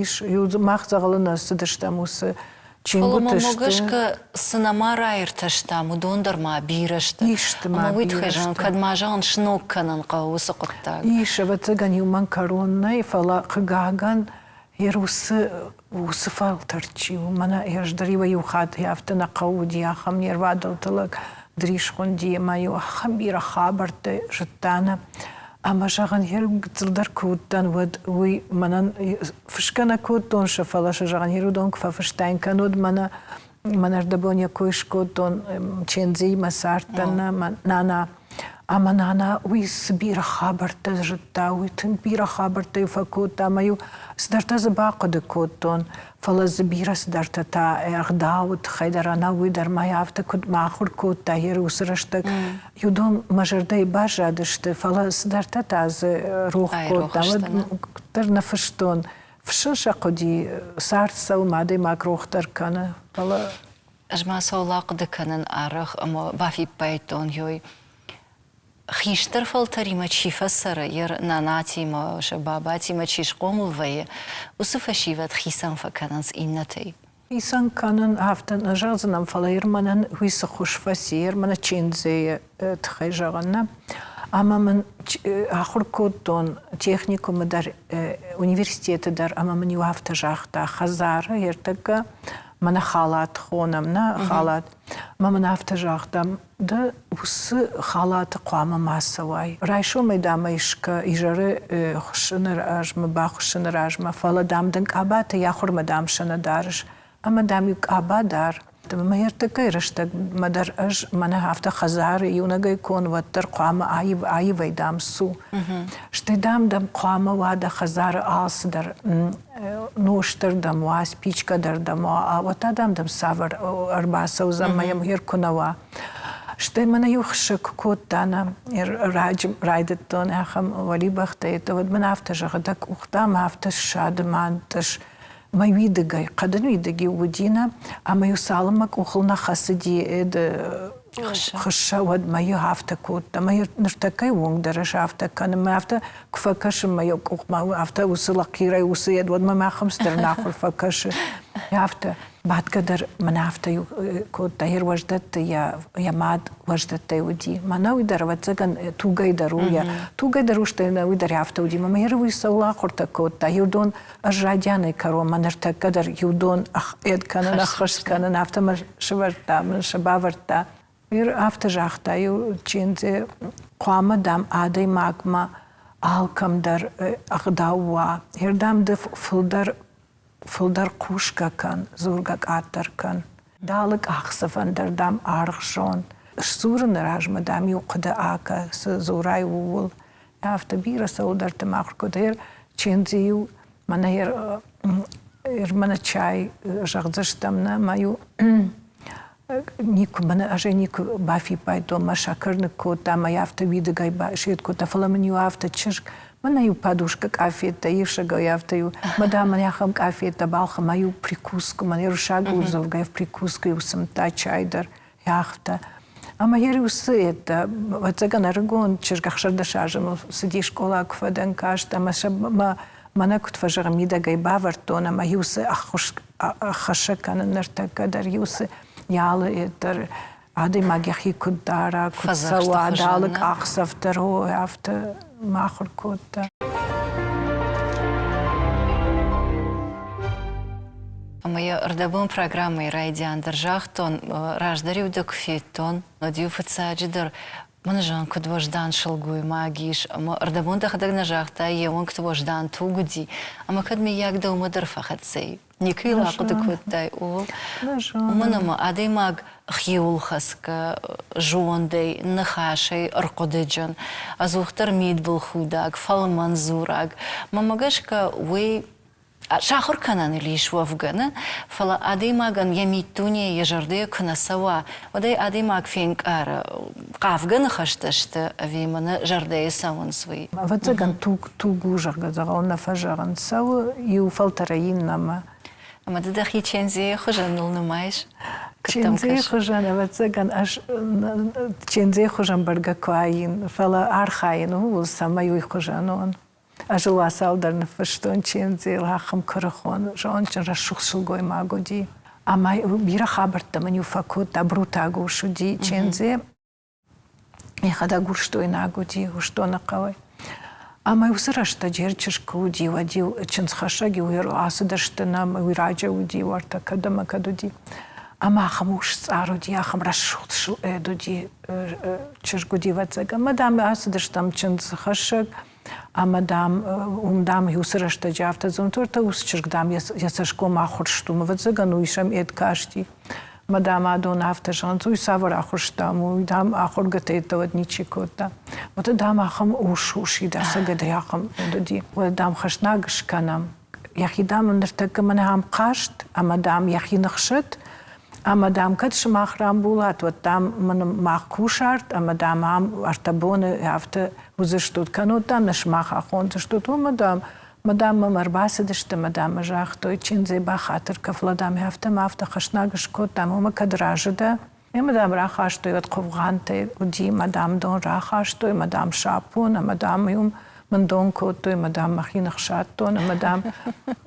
Speaker 2: махзагалына сыдыштам усы чингутышты.
Speaker 1: Мамагашка сынама райырташтам, удондарма бирашты.
Speaker 2: Иштыма
Speaker 1: бирашты. Ама уйтхайжан кадмажан шнокканан қауысы қыттаг.
Speaker 2: Иша вот цаган юман коронной фала қыгаган усы фалтарчи, мана еждарива юхат, яфта на кауди, ахам нервадал талак, дришхунди, маю ахамбира хабарты, життана. Ама жаган гцилдар куттан, вот уй манан фышкана куттон шафала, жаган герудон кфа фыштайн кануд, манар дабоня койш куттон, чензи масартана, нана. Ама нана уй сбира хабарта житта, уй тынбира хабарта юфакута, маю сдарта забақыды коттон, фала забира сдарта та ағдаут, хайдарана уй дармай авта куд махур котта, ер усыраштак, юдон мажардай бажадышты, фала сдарта тазы рух котта, тырна фыштон, фышыша куди сарца умады макрохтар кана, фала...
Speaker 1: Ажма саулақыды канын арық, ама бафи пайтон йой. خیشتر فلتری ما چی فسره یر ناناتی ما شباباتی ما چیش قومل ویه وصف شیوت خیسان فکننز این نتی
Speaker 2: خیسان کنن هفتن اجازنم فلایر منن ویس خوش فسیر من چینزه تخیجانم اما من آخر کودون تکنیکوم در universitet در اما من یو هفته جاخته خزاره یرتک من خالات خونم نه خالات ما من هفته جاختم ده وس خالات قوام ماسوای رایشو میدم ایشک ایجاره خوشنر آجم با خوشنر آجم فلا دام دنگ آباد یا خور مدام شن دارش اما دام یک آباد دار ما یرتکی رشته مدر آج من هفته خزار یونگی کن و در قوام آی ویدام سو شتی دام قوام واد خزار آس در نوشتر دم واس پیچ کدر دم و تا دم سافر اربعه و زمیم هر کنوا شتی من یوخش کود دانم رایدتون اخم ولی بخته تو من هفته جغدک اختام هفته شادمان تش ما ویدگی قدن ویدگی ودینا اما یو سالمک اخلنا خسدی خشة ود ما يهافت كوت ما نرتكي وون درش هافت كان ما هافت كفكش ما يوقف ما هافت وصل قيرة وصيد ود ما خمس در ناخل فكش هافت بعد قدر من هافت كوت تهير وجدت يا ماد وجدت ودي ما ناوي در وتزكن توجي دروش تناوي در هافت ودي ما يروي سولا خرت كوت تهير دون الرجاني كرو ما نرتك قدر يودون إد كان نخش كان هافت ما شبرتا من شبابرتا هفته جاختایو چینزه قوام دام آدی ماگما آلکم در اقداوا هردام دف فلدر قوشکا کن زورگک آتر کن دالک آخسفن در دام آرخشون سورن راجم دام یو قد آکا زورای وول هفته بیره سو در تماخر کدیر چینزیو من هر من چای جغزشتم نه مایو نیکو من اجی نیکو بافی پایدو ما شکرن کوتا ما یافته ویدگای باشید کوتا فلمن یافته چرک من یو پادوشک کافیت یشگا یافته یو مدام من یخم کافیت بالخ ما یو پریکوسک من یو شاگو زوگای پریکوسک یو سمتا چایدر یافته اما یری وسیت و تگان ارگون چرک خشر دشاجم سدی شکولا کفدن کاشت اما شب ما Mana kut vajaga mida gai bavartona, ma juse achashakana nartaka dar juse jala etar adi magyahi kudara kutsawa dalık aksaftar o hafta mahur kutta.
Speaker 1: Моя родовая программа и райдиан держахтон рождарю до кфитон, надю фацаджидер. Мен жан кудвождан шелгуй магиш, ама родовой дахдаг нажахта еон кудвождан тугуди, ама кадми як да умадер фахатсей. Никила кудкуттай о. Менама адей маг хиулхаска жондей нахашей аркодеджан, азухтар мид был худаг, фалманзураг. Мамагашка вы شاخر کنن لیش وافگنه فلا عادی ماگن یمیتونی یجرده کنه سوا و دی عادی ماگ فینک قافگن خشتشت وی من جرده سوون سوی.
Speaker 2: و تگن تو گوجر گذران نفجران سو یو فلترین نما.
Speaker 1: اما دخی چنزی خوشن نمایش.
Speaker 2: چنزی خوشن و تگن اش چنزی خوشن برگ کاین فلا آرخاین و سمایوی خوشنون. أجل سالدر نفشتون چنزی لحم کرخون جان چن رشوخ شلگوی ماگودی. اما بیرا خبرت من یو فکوت دبروتا گوشودی چنزی یخدا گوشتوی ناگودی گوشتو نقوی. اما یو سرشت جرچش کودی و دیو چنز خشگی و یرو آسدشتنام و راجع ودی ورتا کدام کدودی. اما خموش سارودی خم رشوخ شل دودی چش گودی واتزگ. مدام آسدشتم چنز خشگ اما دام یوسرش تجافت زنتور تا وسچرگ دام یسشکو ما خورشتوم و زگانوی شم اد کاشتی مدام آدون هفته شانزوی سوار آخورشتام و دام آخور گتی تود نیچی کوتا و تا دام آخم اوشی در سگده یاخم دودی و دام خشناگش کنم یخی دام نرتک من هم قاشت اما دام یخی نخشت اما دام کدش ماخرام بولات و دام من ماخوشارت اما دام هم ارتبون هفته وزشتود کنود دام نشماخ آخون زشتود و مدام مرباس دشت مدام جاختوی چنزی با خاطر کفلا دام هفته مافته خشناگش کود دام هم کدراجده مدام راخاشتوی ود قفغانته و دی مدام دون راخاشتوی مدام شاپون مدام یوم من دون کودوی مدام مخی نخشاتون مدام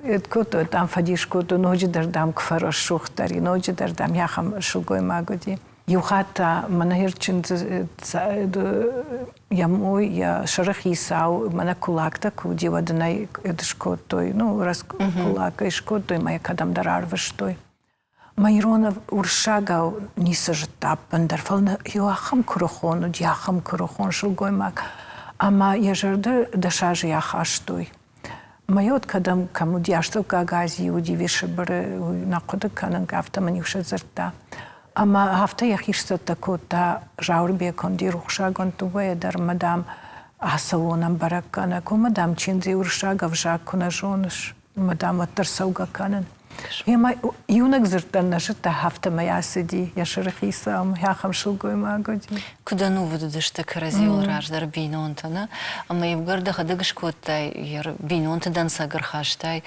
Speaker 2: اد کودوی دام فدیش کودو نوجی در دام کفرش شوختری نوجی در دام یاخم شلگوی ماگودی یو خاطر من هر چند یاموی یا شرخی ساو من کلاکتا کودی و دنای ادشکودوی نو راس کلاکش کودوی مایا کدام درار وشتوی مایرون ورشاگاو نیسج تاب بندر فلن یو آخم کرخون و دی آخم کرخون شلگوی ماگ اما یجرده دشاج یا خاشتوی مایود کدام کمودی اشتو کاغازی و دی ویش بره نقد کنن گفته من یوش زرتا اما هفته یخیشت تکوتا جاور بیکندی روخشاگون توی در مدام حسونم برکانه کو مدام چینزی ورشاگ وجاگ کنه جونش مدام ترسوگا کنن یما یونک زرتن نشد هفته میاسدی یا شرخیسام یا خمشلگوی ماگودی
Speaker 1: کدانو ودشت کرازیل راج در بینونتنا اما یبگرده خدگش کوتای یر بینونت دنسا گرخاشتای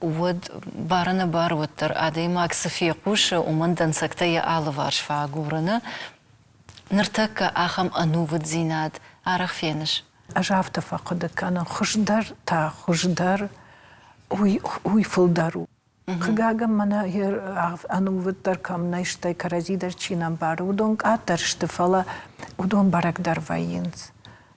Speaker 1: ود بارنا بار ودتر عادی ماک سفی قوش و من دنسکتای آلوارش فاگورنا نرتک آخم انو ود زیناد عرق فینش
Speaker 2: اجافت فقد کان خوشدر تا خوشدر وی فلدارو خگاگم منا هر انو ودتر کم نشتای کرازی در چینم بار ودونک آترشت فلا ودون برک در وینز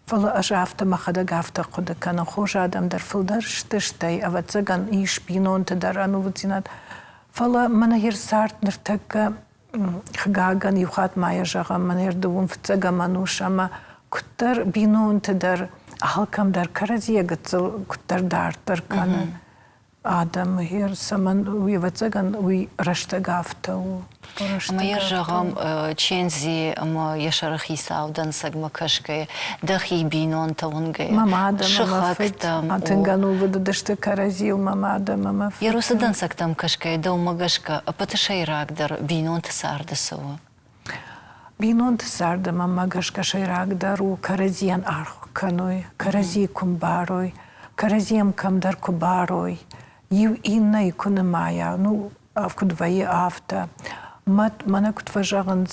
Speaker 2: فلا اجافت ما خدگافت قد کان خوش آدم در فلدرشتشتای اوت زگان ایش بینونت در انو ودزیناد فلا منا هر سارت نرتک خگاگن یوخات مایا جاگم من هر دوم فتزگم منوش اما کتر بینونت در حالکم در کرازی گتزل کتر دارتر کنن آدم هر سمن وی وتزگن وی رشتگافته
Speaker 1: اما یه جاگم چنزی اما یه شرخی ساودن سگ مکشگه دخی بینون تونگه
Speaker 2: شخاکتم اتنگانو ود دشت کرازی و مام
Speaker 1: یه روز دن سگتم کشگه دو مگشگه پتشای راگ در بینون تسارد سو
Speaker 2: بینون تسارد مگشگه شای راگ در و کرازیان آرخ کنوی کرازی کم باروی کرازیم کم در کباروی یو این نیکون مایا نو افکد وی آفته مت من کت فجرند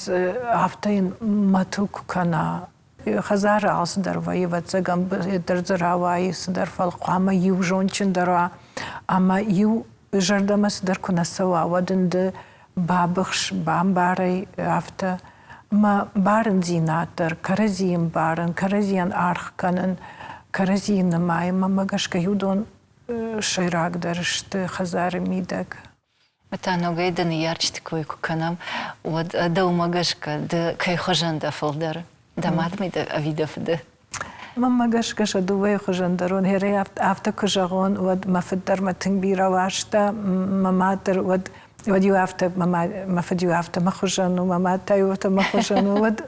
Speaker 2: آفته این متو کنا Хазара алс дарваи вацагам дерзараваи сдарфал қама ю жончин дара ама ю жардамас дар кунасава вадынды бабыхш бамбарай афта ма барын зинатыр каразием барын каразиян архканын каразиен май мамагашка юдон шайрак дарышты хазары мидак.
Speaker 1: Это ногайдан ярчит кой куканам вот да умагашка да кай хожанда фолдер да мадми да авидов да.
Speaker 2: Мамагашка шадувай хожандарон хере афта кожагон вот мафдар матинбира вашта маматер вот وديو after ما فديو after ما خجانو ما تايو ما خجانو ود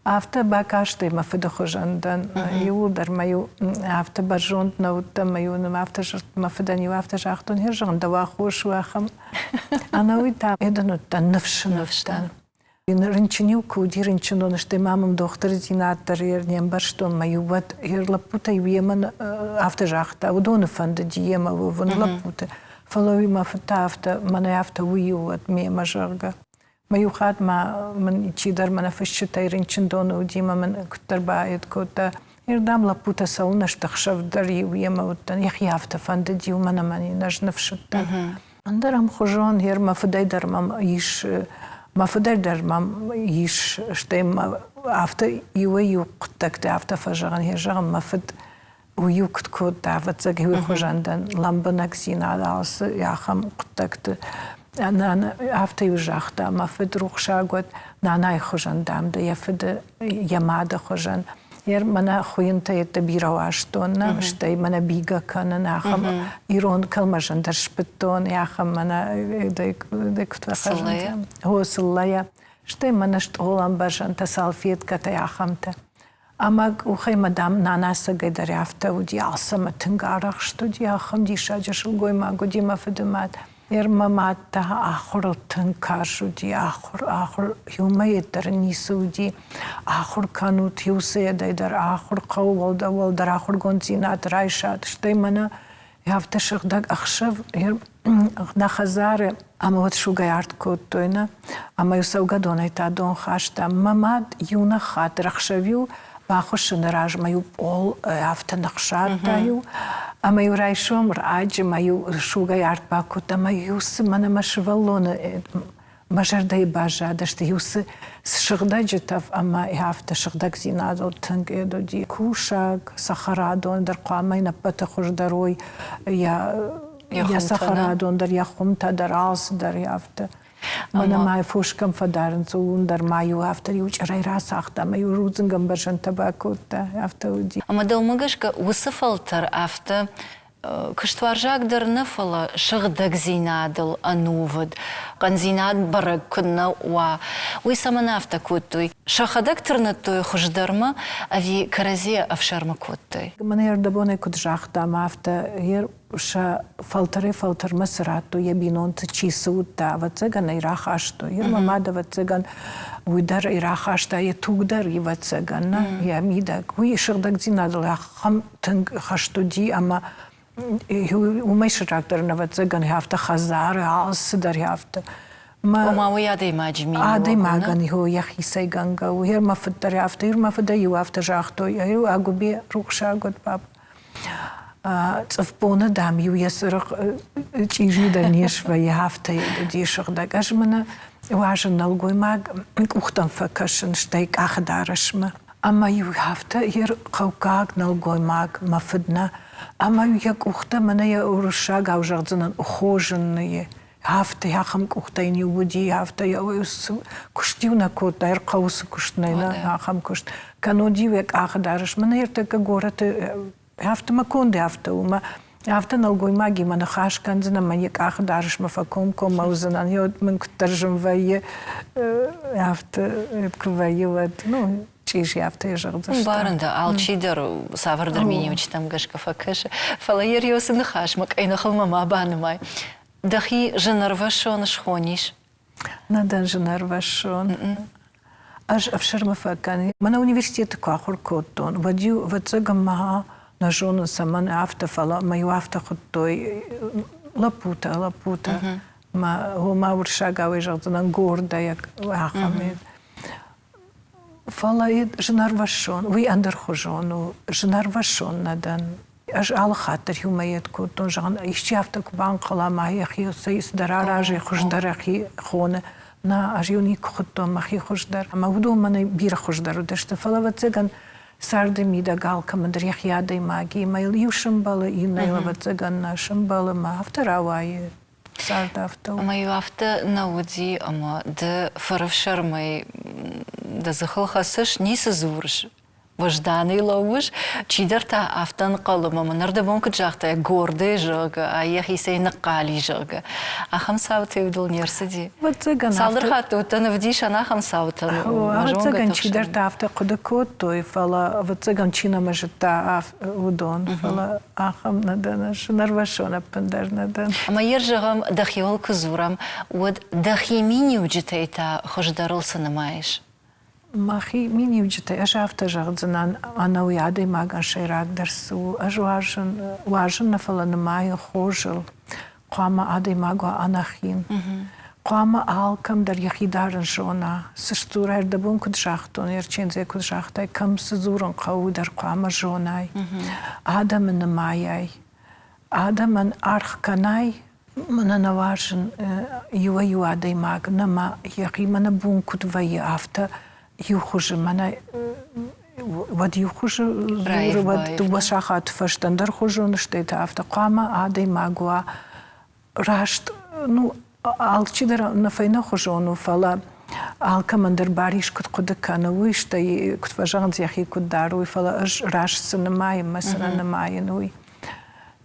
Speaker 2: after باكاشتي ما فدو خجاندن يو در ما يو after برجوند نوت ما يو ما after ما فدانيو after شاختون هرجان دوا خوش واخم انا ويتا ادنو تنفشن رنچنيو كودي رنچنو نشتي مامم دختر زيناتر يرنيم برشتون ما يو ود هر لپوتا يمن after شاختا ودون فند ديما ون لپوتا فلوي ما فتافتا من يافتا ويو ات مي مجرغا ما يوخات ما من يشيدر من فشتا يرنچندون وديما من كتر بايد كوتا يردام لابوتا ساونش تخشف دري ويما وتن يخيافتا فند ديو من ماني نج نفشتا اندرم خجون هير ما فداي در مام يش ما فداي در مام يش شتيم افتا يو قتك افتا فجغن هي جغن ما فد ويو كتكود دعوت زجهوي خجاندن لامبناك زينادالس ياخم قتكت أنا أفتى يوجاختا ما فد روخشاقود نانا خجاندام ده يفد يماد خجان ير منا خوينتا يتبيرواشتون شتي منا بيجا كان ياخم يرون كلمة جندرش بتون ياخم منا ديك
Speaker 1: صلايا
Speaker 2: هو صلايا شتي منا شتغولان برجان تسالفيت كتا ياخمتا أما وخي مدام ناناسا قدر يافتا ودي عصمة تنقارخ شتو دي أخم دي شاجش القوي ما قدي ما فدمات إرما ماتا آخر تنكار ودي آخر يوما يدر ودي آخر كانوت يوسي دايدر آخر قو والدر آخر قنزينات رايشات شتي منا يافتا شغدك أخشف نخزار أما وات شو قيارت كوتوينا أما يوسو قدونا يتادون خاشتا ماماد يونا خاطر أخشفيو باخوش نراج ما يو بول after نقشات تايو أما يو رايشوم راج ما يو شو قيارت باكوتا ما يوس منا مشفلون مجردي باجا دشت يوس شغدا جتاف أما after شغدك زينادو تنك إدو دي كوشاك سخرادون در قامي نبتا خوش دروي يا سخرادون در يخمتا در عاص در يافتا أنا ما يفوشكم فدارن زون در ما يو after يوش ريرا ساختا ما يو روزنغم برشن تباكوتا after ودي
Speaker 1: أما دو مغشك وصفلتر after كشتوارجاك در نفلا شغدك زينادل أنوفد قن زيناد برق كنا ويسمى نافتا كوتوي شخدك ترنتوي خوش درما أفي كرازية أفشار مكوتوي
Speaker 2: من يردبوني كد جاختا مافتا هير شا فلتر مسراتو يبينون تشيسود تا واتسغن يراخاشتو يرما مادا واتسغن ويدر يراخاشتا يتوغدر يواتسغن ياميدك ويشغدك زينادل خم تنگ خاشتو دي أما وما يشرك در نواتزغن هافتا خزار عاص در هافتا
Speaker 1: وما ويادي ماجمين
Speaker 2: عادي ماغني هو يخي سيغنغا وهير ما فدر هافتا ير ما فدا يو هافتا جاختو يو اغوبي روخشا غد باب صفبونه دام يو يسرق تشيجي دنيش وي هافتا دي شغدك اجمنا واجن نلغوي ماغ اختن فكشن شتيك اخدارشما اما يو هافتا ير قوقاق نلغوي ماغ ما فدنا أما يك أخته من يورشا جاوجرزن أخوجن هافته يخم أختين يودي هافته يوس كشتيونا كوت داير قوس كشتنينا هخم كشت كانوا ديوك آخدارش من يرتك جورة هافته ما كون ده هافته وما هافته نلقوي ماجي من خاش كنزنا ما يك آخدارش ما فكون كم موزنا يود من كترجم ويا هافته يبكي ود نو چیش یافته جردش.
Speaker 1: بارنده آلچی در سافر در مینیوچ تام گشک فکش فلایر یوس نخاش مک این خل ما بانمای دخی جنروشون شخونیش.
Speaker 2: ندن جنروشون. اج افشر مفکانی. من اونیورسیت کاخور کودون ودیو ودزگم ما نجون سمن افت فلا ما یافته خودتوی لپوتا ما هو ما ورشا گاوی جردن گورده یک واقعی. Фалаид жнарвашон, ви андерхожону, жнарвашон надан. Аж алхатер юмает кутон жан, еще авток банкала махи, союз дараражи, хождарахи хоне, на аж юник хутом махи хождар. А мавду мане бира хождару, деште фалава циган сарде мида галка мадрях ядай магии, майл юшамбала и найлава циган нашамбала ма авторавае. Сарда автор.
Speaker 1: Маю авто науди, ама да фарфшар май да захалхасыш нисы зурш. Вожданый ловуш, чидарта автан қалыма, манарда бонка жахта, гордый жога, а я хисей нақали жога. А хамсауты удал нерсиди.
Speaker 2: Вот цыган
Speaker 1: Салдырхату, тана вдиш, ана хамсаута.
Speaker 2: Вот цыган чидарта авто кудакот, той фала, вот цыган чина мажета удон, фала ахам надан, аж нарвашона пандар надан.
Speaker 1: Ама ержагам дахиол кузурам, вот дахимини уджитейта хождарылса намаиш.
Speaker 2: Махи мини уджитай, аж авто жагдзанан, ана уядай маган шейрак дарсу, аж важен на фала намаю хожил, қама адай магуа анахин. Қама алкам дар яхидаран жона, сыштура ерда бун куд жахтон, ерчензе куд жахтай, кам сызуран қау дар қама жонай, адамын намаяй, адамын арх канай, мана наважен юа адай маг, нама яхи мана бун куд ваи авто, юхуже мана вот юхуже вот тубашахат фаштандар хужун штейта авто қама адай магуа рашт ну алчидер на файна хужону фала алкамандер бариш кут кудакана виштай кут фажан зяхи кут дару фала аж раш сынамай масана намай нуй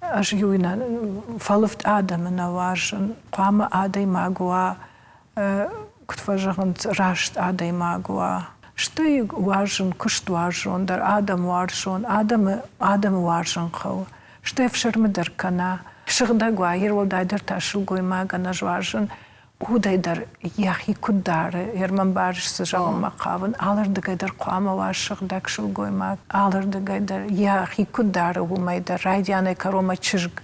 Speaker 2: аж юина фалфт адам наважен қама адай магуа кутважант рашт адай магуа. Что и важен, кушт важен, дар адам важен, адам важен хау. Что и в шермедар кана, шагдагуа, ервалдай дар ташилгой магана важен, удай дар яхи кударе, ерман бариш сажаван макаван, алар дагай дар қуама ваш шагдаг шилгой маг, алар дагай дар яхи кударе умай дар райдяне карома чижг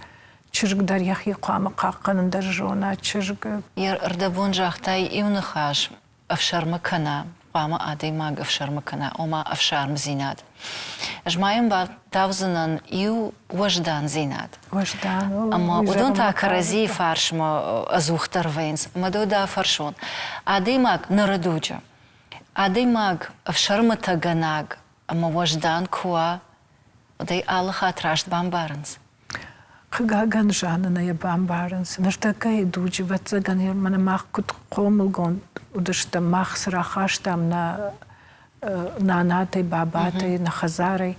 Speaker 2: дар яхи қуама қаққанын дар жона чижг.
Speaker 1: Ер ардабон жахтай иунахаш афшарма кана, қуама адай маг афшарма кана, ома афшарм зинад. Жмайым ба тавзанан иу вождан зинад.
Speaker 2: Вождан.
Speaker 1: Ама удон та карази фаршма азухтар вейнс, мадо да фаршон. Адай маг нарадуджа. Адай маг афшарма таганаг, ама вождан куа, удай аллаха атрашт бамбарнс.
Speaker 2: Гаган жанна я бамбарнс. Наштакай дуджи вацаган я мана мах кут комылгон, удашта мах срахаштам на нанатай бабатай на хазарай.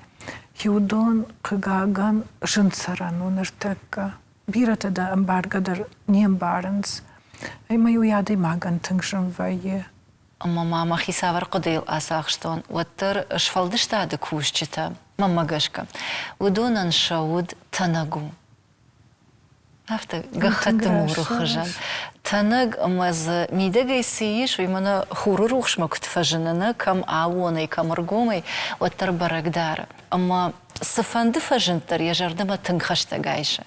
Speaker 2: Юдон кагаган жынсарану наштака. Бирата да амбаргадар не амбарнс. Ай маю ядай маган тыңшын вайе.
Speaker 1: Мама хисавар қудил асахштон. Уаттар шфалдыштады кушчита. Мама гашка. Удонан шауд танагу. Афта гахаттым урухажан. Танаг маз мидагай сииш, имана хурурухшма кутфажанана, кам ауонай, кам аргомай, уаттар барагдара. Ама сафанды фажантар яжардама тыңхаштагайша.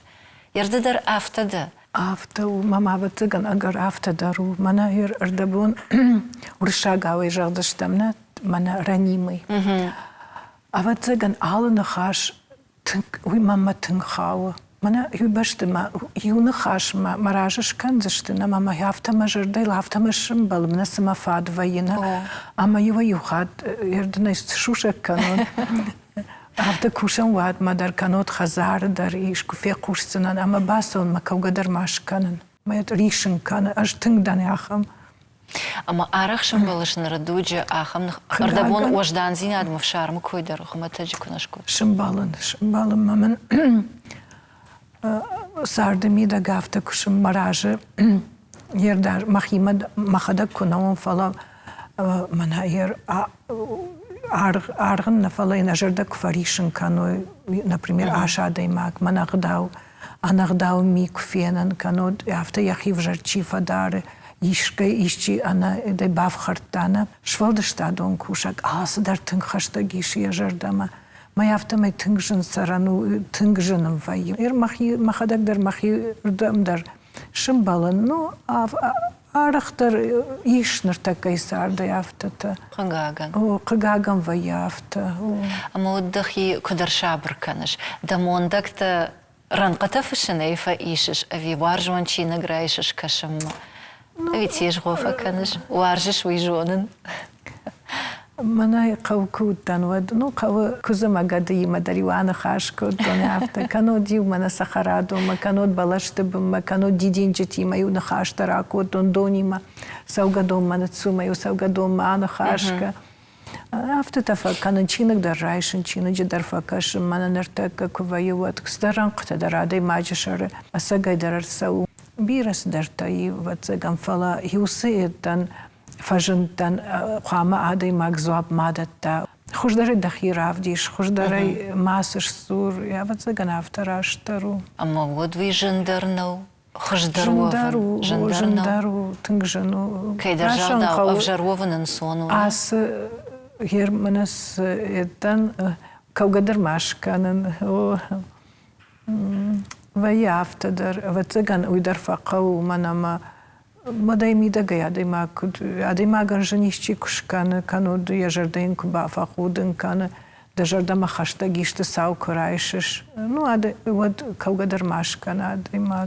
Speaker 1: Ярдадар афтада.
Speaker 2: Авто мама ватыган агар авто дару. Мана ир ардабун уршагавай жагдыштамна, мана ранимый. А ватыган алына хаш, уй мама тыңхауы. Мана юбаштыма юны хашма маражыш канзыштына мама яфта мажырдай лафта машым балым на самофад воена. Ама юва юхат ердына шушак канон. Авта кушан вад мадар канот хазар дар иш куфе кушсынан ама басон макаугадар машканын. Маят ришын каны аж тыңдан яхам.
Speaker 1: Ама арахшын балышын радуджа ахам ардабон уаждан зинад мавшармы койдар хуматаджи кунашку.
Speaker 2: Шымбалын мамын сардами да гафта кушым маражы ердар махада кунаон фала мана ер аргын на фала инажерда куфаришын каной, например, ашадай маг, анагдау ми куфенан каной, авто яхив жарчи фадары, ишчи ана дай бавхартана, швалдаштадон кушак, асадар тыңхашта гиши яжардама. Май автомай тыңжын сарану тыңжыным вайым. Махадагдар махи рдамдар шымбалын, ну арахтар ишнарта кайсарда яфтата.
Speaker 1: Хагаган.
Speaker 2: О, кагаган ва яфта.
Speaker 1: Ама отдахи кударшабр канаш. Да мондакта ранката фышинейфа ишиш, ави варжван чина граишиш кашамма. Ави теш гофа канаш, варжиш уйжонын.
Speaker 2: Манай қавкуттан вад, ну қава кузама гади мадаривана хашкуттан яфта. Канод див мана сахарадома, канод балаштабыма, канод дидинчити маю на хаштаракуттан донима. Саугадом мана цумаю, саугадом мана хашка. Афта тафа канон чинак дарайшин, чинаджи дарфакашин, мана нартака куваюват. Кстаран қтадарадай маджишары, асагай дарарсау. Бирас дартаи ватсагам фала хиусееттан, فجنتن قام عادي مغزوب مادتا خوش داره دخیراف دیش خوش داره ماسش سور یا واسه گنافتراش ترو
Speaker 1: اما ود وی جندرنو خوش درو
Speaker 2: جندرو تنگجنو
Speaker 1: کی در جادا افجروون انسانو
Speaker 2: آس هر منس اتن کوگدر ماش کنن و یافت در واسه گن ویدر فقو منما مدای میده ادای ما گنجنیشتی کشکانه کانود یا جردین کبا فخودن کانه دجرد ما خشته گیشت ساو کرایشش نو اد ود کوگدر ماش کنه ادای ما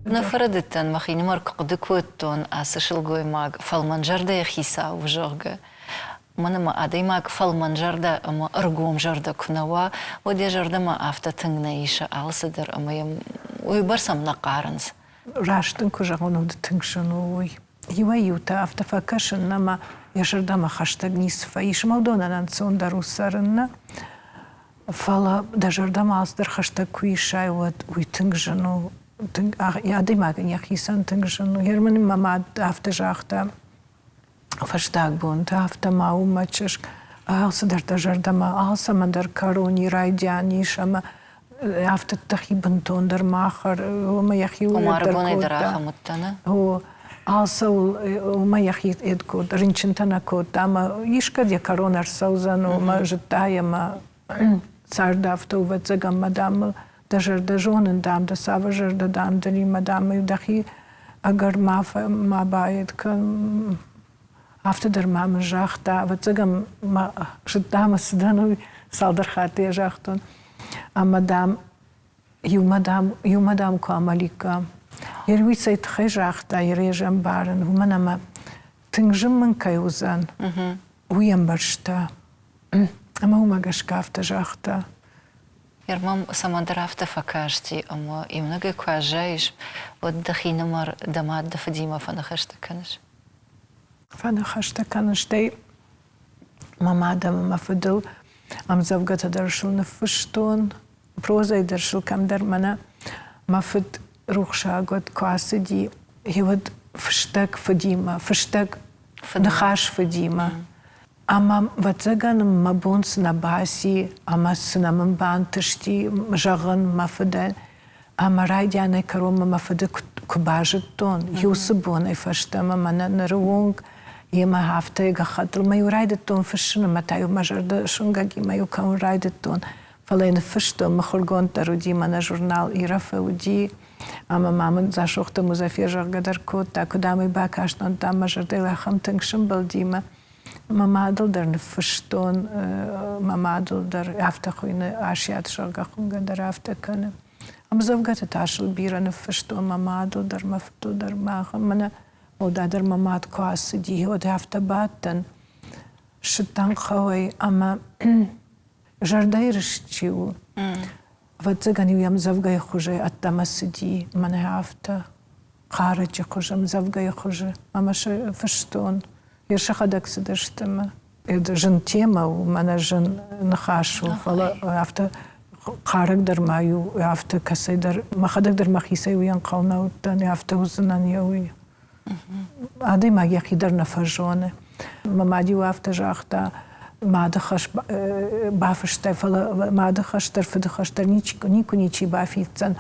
Speaker 1: نفردتن مخینی مرک قدکوتون اسشل گوی ماگ فالمنجرده خیسا و جرگه منما ادای ماگ فالمنجرده اما ارگوم جرده کنوا و دی جرده ما افتا تنگ نیشه آلسدر اما یم وی برسم نقارنز
Speaker 2: راشتن کجاونو ده تنگشنو وی یوتا افتا فکشن نما یا جرده ما خشتگ نیس فایش مودونا نانسون درو سرن فالا ده جرده ما از در خشتگ کویشای وی تنگشنو ja, die maken ja gissen tingen herman mama afte jachta verstag bun afte mau matches als der tajarda ma als ma der karoni raidjani shama afte tahiben tonder macher ma yahi
Speaker 1: der bune draha muttana
Speaker 2: o also ma yahi edko rinchintana ko tama ishka dia karonar sauzano ma jtaya ma sarda afte uvetsaga madam دجر دجون دام دساو جر دام دلی مدام یدخی اگر ما باید کن افت در ما مجاخت و تجم ما شد دام سدانوی سال در خاطر جاختون اما دام یو مدام کاملیکا یروی سیت خیجاخت یریجم بارن و من اما تنجم من کیوزن ویم برشتا اما هما گشکافت جاختا
Speaker 1: Ярмам самандрафта факашти, ама и много куажаешь, вот дахина мар дамад да фадима фанахашта канаш.
Speaker 2: Фанахашта канаш дай мама да мама фадил, ам завгата даршил на фыштон, проза и даршил кам дармана, мафад рухша год куасиди, и вот фыштаг фадима, фыштаг нахаш фадима. Ама ватсаган мабунс на баси, ама сынамын бантышти, жагын мафадан, ама райдяны карома мафады кубажит тон, юсыбон и фаштама мана наруунг, ема хафта ига хатл, маю райдет тон фашина, матаю мажарда шунгаги, маю каун райдет тон, фалейна фаштон, махургон таруди, мана журнал Ирафа уди, ама мамын зашохта музафир жаргадар кот, таку дамы бакаштон, там мажарда илахам тангшим балдима, ماما دل در نفشتون ماما دل در افته خوینه آشیات شرگا خونگه در افته کنه ام زوجت تاشل بیره نفشتون ماما دل در مفتو در ماخ منه و در ماما کاس دی و در افته باتن شتان خوی اما جردایرش چیو و تزگانی ویم زوجای خوجه اتماس دی منه افته خارج خوجم زوجای خوجه اما فشتون Ерша хадак сидештема. Это жен тема, у меня жен нахашу, фала авто харак дар маю, авто касай дар махадак дар махисай уян кална уттан, авто узнан яуи. Адай магияхи дар нафажоне. Мамади авто жахта мадахаш бафаштай, фала мадахаш дар фадахаш дар нику ничи бафицан.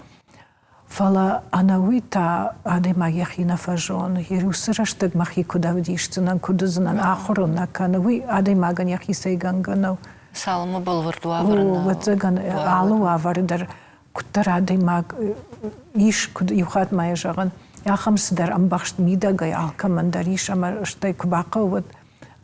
Speaker 2: فلا أنا ويتا هذا ما يخينا فجون يروسرش تك ما خي كده وديش تنان كده زنان آخرنا كان وي هذا ما جن يخي سيجان جنو
Speaker 1: سالم بالورد وافرنا
Speaker 2: وتجان علو وافر در куттарадай маг иш куд юхат мая жаган яхамс дар амбахшт мидагай алкаман дар иш ама штай кубака вот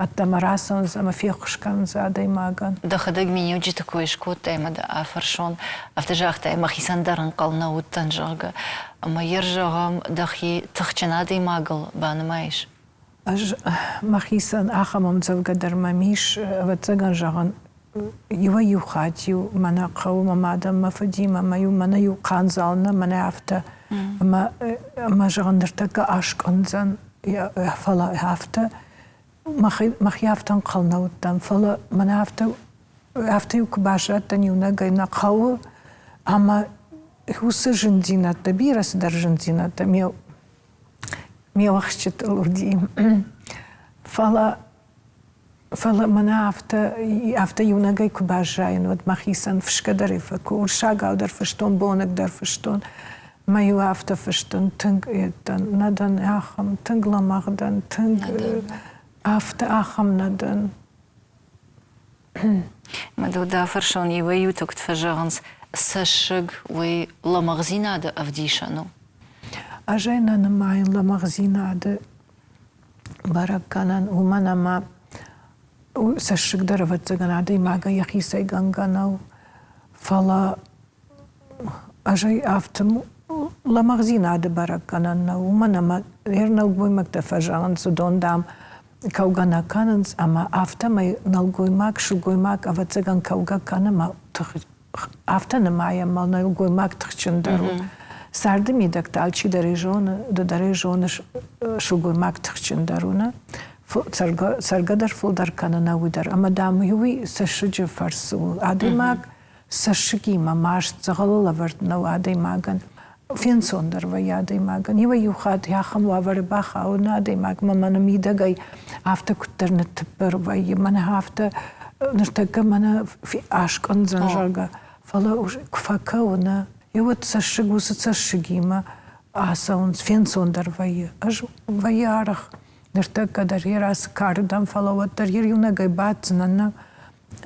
Speaker 2: аттамарасон ама фехшкан задай маган.
Speaker 1: Дахадыг миний үжит куишку таймада афаршон автажахтай махисандаран қална уттан жага ама ержагам дахи тахчанадый магал банамаиш.
Speaker 2: Аж махисан ахамам завгадар мамиш вацаган жаган юва юхатю мана қаума мадам мафадима маю мана ю қанзална мана афта ма жагандыртака ашканзан фала афта махи афтан қалнауттан фала мана афта ю кубашаттан юнагай на қау ама хусы жиндината бирас дар жиндината ми вахчет лурдим фала мана афта юнагай кубашайн вот махисан фшкадарифа куршага дар фштон бонак дар фштон маю афта фштон тынг этан надан ахам тынгламагдан тынг афта ахам надан
Speaker 1: Мадуда фаршон и ваюток тфажаганс сашиг вы ламагзинада авдишану.
Speaker 2: Ажайна намай ламагзинада бараканан уманама сашиг дараватзаганада имага яхисай ганганау фала ажай автом ламагзинада бараканан уманама ернал буймакта фажаган судондам каугана кананс ама автомай налгоймак шугоймак аватзаган кауга канама автономая мал налгоймак тхчандару сарды мидакта алчи дарежона шугоймак тхчандаруна саргадар фулдар канана удар ама дам юи сашуджа фарсу адаймак сашигима маш загалалавард нау адаймаган фенсондар ваядай маган ива юхат яхам вавар баха унадай маг мамана мидагай афта куттарна тпер вай мана афта нартага мана фи ашкан занжага фала уж кфакауна и вот сашигус сашигима асаун фенсондар вай аж ваярах нартага дар ярас кардам фала вот дар юнагай бацнана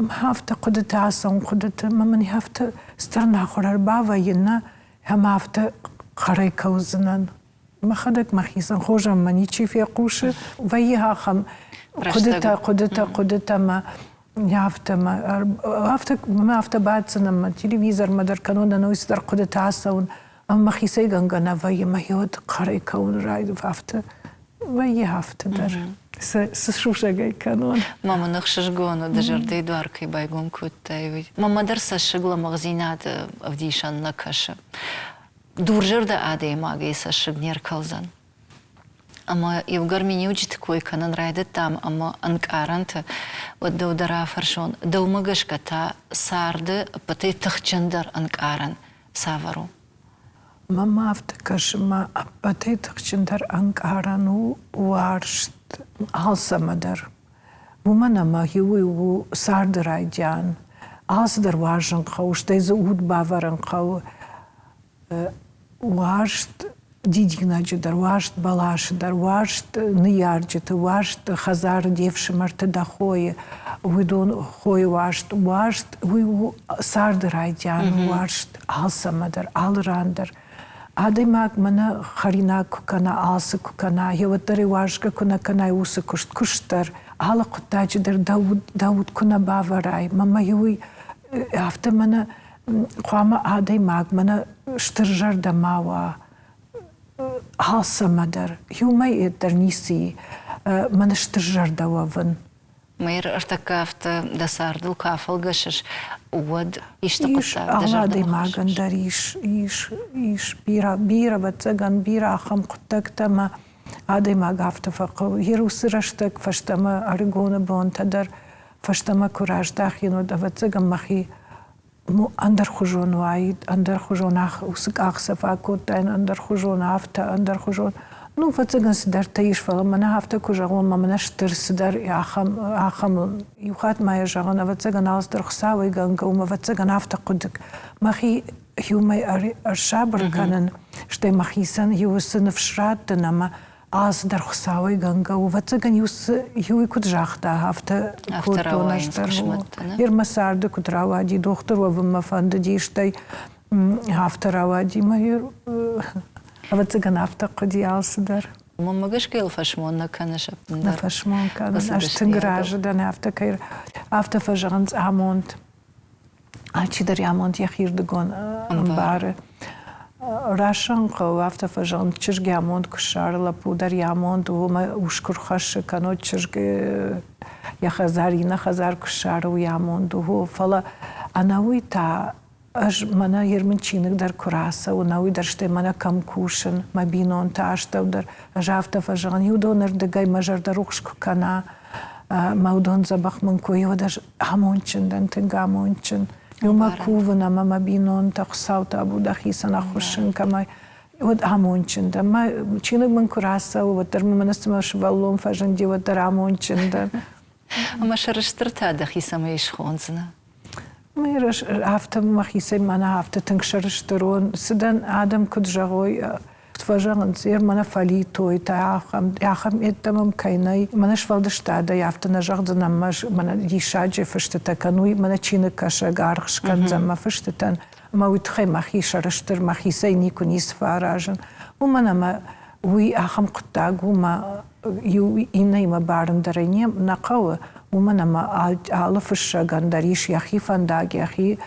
Speaker 2: хафта кудата асаун кудата мамани хафта старна хорар бава йна هم هفته قرای کوزنن مخدک مخیسن خوشم منی چی فیقوشه و یه هم قدرت ما هفته بعد سنم ما تلویزر ما در کانون نویس در قدرت هستون اما مخیسه گنگنا و یه مهیود قرای کون راید و یه هفته در سشوشه گی کانون
Speaker 1: ماما نخشش گونو دجرده دوارکی بایگون کتایی ماما در سشگلا مغزینات افدیشان نکشه دورجرده عادی ماگی سشگ نیر کلزن اما یوگر منی وجد کوی کنن رایده تام اما انکارنت و دو درا فرشون دو مگش کتا سارده پتی تخچندر انکارن ساورو
Speaker 2: ماما افتکش ما پتی تخچندر انکارنو وارشت алсамадар уманама юу сардырайдян аздыр важын қау штайзы уд баварын қау важт дидигнаджидар важт балашыдар важт ныярджиты важт хазар девшимарты дахойы уйдон хой важт уйу сардырайдян важт алсамадар алрандар Адаймак мана харина кукана алсы кукана яватари важга куна канай усы куштар ала кутаджидар Дауд куна баварай мама юй афта мана қуама адаймак мана штыржар дамава алсамадар юмай эддар ниси мана штыржар дававын
Speaker 1: Майр артакафта дасардыл кафал гашаш уад иштакута
Speaker 2: Алладай маган дар иш бира вацаган бира ахам куттактама адай магафта фақу хирусыраштак фаштама аригона бонтадар фаштама кураждах ено да вацаган махи андар хужон ваид андар хужон ах усык ахсафа коттайн андар хужон афта андар хужон Ну, вацаган сидар таиш фала, мана хафта кужагон, мана штыр сидар ахам юхат мая жагана, вацаган алстар хсавай ганга, ума вацаган хафта кудык. Махи юмай аршабр канан, штай махисан юсын вшраттан, ама алстар хсавай ганга, у вацаган юй куджахта хафта кутона штару. Ирмасарды кудрава, ди доктор вавыма фанда ди штай Автора вадимайыр, авацыган авта қыдиалсыдар.
Speaker 1: Мамагаш кел фашмонна канашап.
Speaker 2: На фашмон кан, аштын граждан авта кайр, авта фажганц амонт. Ачидар амонт яхирдгон амбары. Рашан қау авта фажган чирги амонт кушарла пудар амонт ума ушкур хашы канот чирги яхазарина хазар кушару амонт у фала анауи та аж мана ерминчинок дар кураса унауи дар ште мана кам кушен мабинон та аштав дар аж авта фажган юдонер дегай мажар дар укшку кана маудон забах манко юдар амончен дан тенга амончен Юма кувна мама бинон так саута буда хисана хушин кама вот амончинда ма чиник мен кураса вот тер менастма шваллом фажанди вот тер амончинда
Speaker 1: Ама шарыштырта да хисама ишхонзна.
Speaker 2: Мираш авто махисай мана авто тыңшарыштырон сидан адам куджагой Фажан зер мана фали той та яхам этамам кайнай мана швалдыштада яфта на жагдана маж мана дишаджи фыштата кануй мана чины каша гархшкан зама фыштатан мауитхай махи шарыштыр махи сайнику нис фаражан у мана ма уи ахам куттагу ма ю инай ма барым дарайне нақауы у мана ма алы фышаган дариш яхи фандаг яхи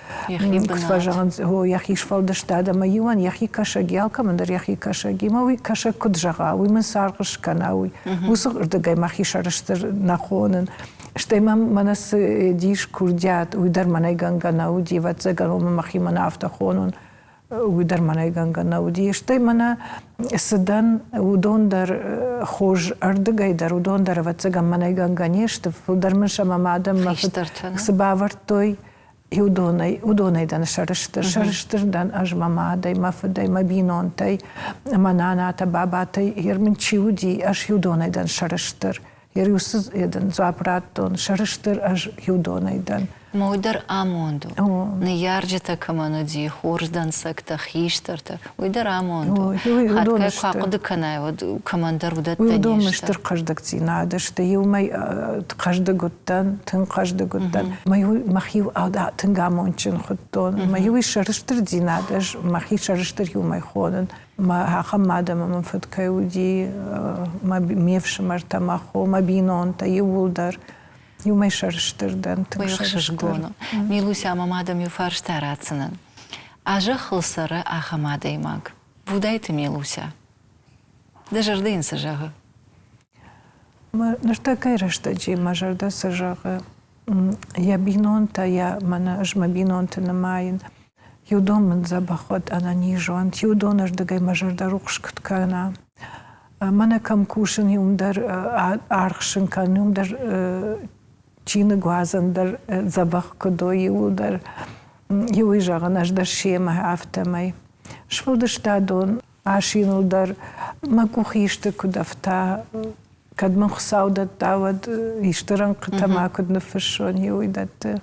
Speaker 2: фажан о яхи швалдыштада ма юан яхи каша гялка мандар яхи каша гима уи каша куджага уи мен саргыш канауи усур дагай махи шарыштыр нахонын штаймам манас диш курдят уи дар манай ганганау диватса ганома махи мана автохонун уи дар манай ганганау ди штай мана сыдан удон дар хож ардыгай дар удон дар ватса ган манай ганганешты дар мен шамамадам сыбавартой удонайдан шарыштырдан аж мамадай мафадай мабинонтай мананата бабатай ермен чиуди аж удонайдан шарыштыр ерюсыз еден запраттон шарыштыр аж удонайдан
Speaker 1: Мойдар амонду. Не ярджета каманоди хорждан сакта хиштарта. Уйдар амонду. Хатка кақды канай вот командар удат таништа.
Speaker 2: Удомыштыр каждак цинада, что юмай каждый гудтан, тын каждый гудтан. Маю махив ада тынгамончин хуттон. Маю шарыштыр динада, махи шарыштыр юмай ходен. Ма хамада мамам фаткаюди, ма мевши мартамахо, ма бинонта, юлдар. Юмай шарыштырдан
Speaker 1: тыңшарыштыр. Милуся мамадам юфарштарацынан. Ажа хылсары ахамадай маг. Будайты Милуся. Дажардын сажағы.
Speaker 2: Нышта кайрашта джи мажарда сажағы. Я бинонта, я мана ажма бинонта намайын. Юдомын забахот ана нижуан. Юдон аждагай мажарда рухшкуткана. Мана камкушын юмдар архшын кан юмдар чины гуазандар забах кудо юлдар юй жаган аждар шема автомай швылдыштадон ашинулдар макухишты кудавта кадман хсаудат тавад иштыран кытама кудны фышон юйдат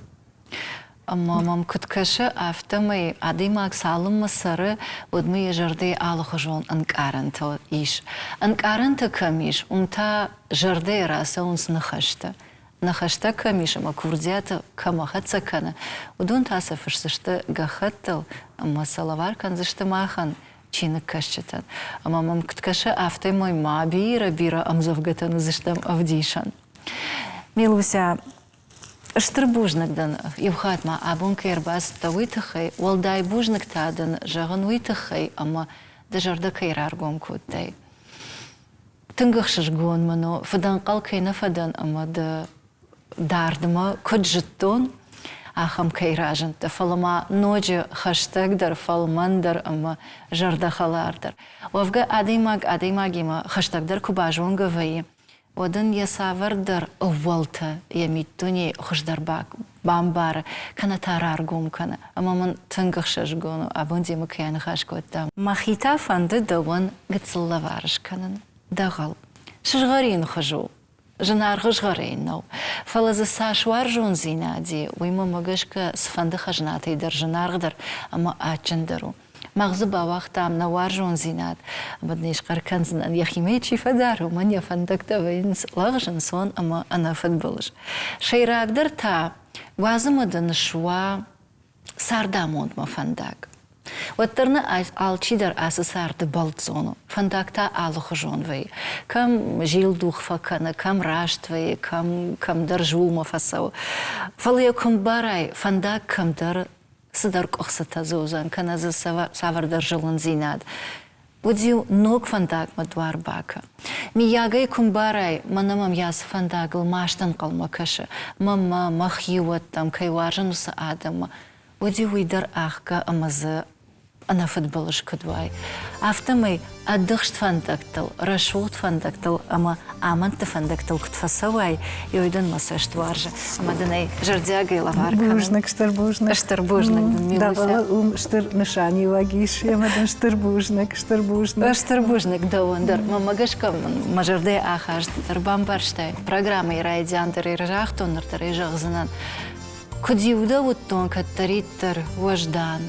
Speaker 1: Мамам куткашы автомай адымак салым масары удмы жарды алығы жон анкаранты иш. Анкаранты камиш, умта жарды раса унс нахашта. Нахашта камиш, ама курдята камахатса кана. Удун таса фышсышты гахаттыл, ама салавар канзышты махан чинык кашчатан. Мамам куткашы автомай ма бира амзавгатану зыштам авдишан. Милуся, Штыр бужныкдан евхатма абун кайрбас та уйтахай, walдай бужныктадан жаган уйтахай, ама дажарда кайрар гом куттай. Тынгахшыш гон мано, фадан калкайна фадан, ама да дардыма куджыттон, ахам кайражан, та фалама ноджи хаштагдар, фалмандар, ама жарда халардар. Вавга адаймаг има хаштагдар кубажон гаваи. Одан ясавардар овалта ямиттуни хождарбак бамбар канатарар гумкана амаман тынгахшаш гону абунди мукян хашкоттам махита фанды даван гцллаварш канан дагал шжгарин хожу жанар хожгарин но фалаза сашвар жон зинади уйма магашка сфанды хажнаты дар жанаргдар ама ачандару مغزو با وقتم نوارجون زینات بدنیش قرکن زنان یخیمه چی فدارو من یفندکتا و این لاغشن سون اما انا فدبلش شیراک در تا وازم دنشوا سرداموند ما فندک وترنا алчидар асысарды балцону. Фандакта алухожонвей. Кам жил дух факана, кам раштвей, кам даржулма фасау. Фалия кумбарай фандак камдар сыдар кохсата зозан, каназа савар даржилан зинад. Удил ног фандак мадвар бака. Миягай кумбарай манамам яс фандагл маштан калмакаша. Мама махиуат там кайважануса адама. Удил уйдар ахка амаза أنا فوتبولش كدواي. أفتمي أدخشت فندقتل، رشوت فندقتل، أما آمنت فندقتل كتفسواي يويدن مسشت وارجع. أما دني جردياجي لافارك.
Speaker 2: Бужник, штарбужник.
Speaker 1: Штарбужник,
Speaker 2: Да, штар нишані вагіш, я меден штарбужник.
Speaker 1: Штарбужник, да, вондер. Мама гашка, мажорде ахаш, дарбам барштай. Программа ирайдяндер иржахтон, иржахзанан. Кудиуда вот тон каттариттер вождан.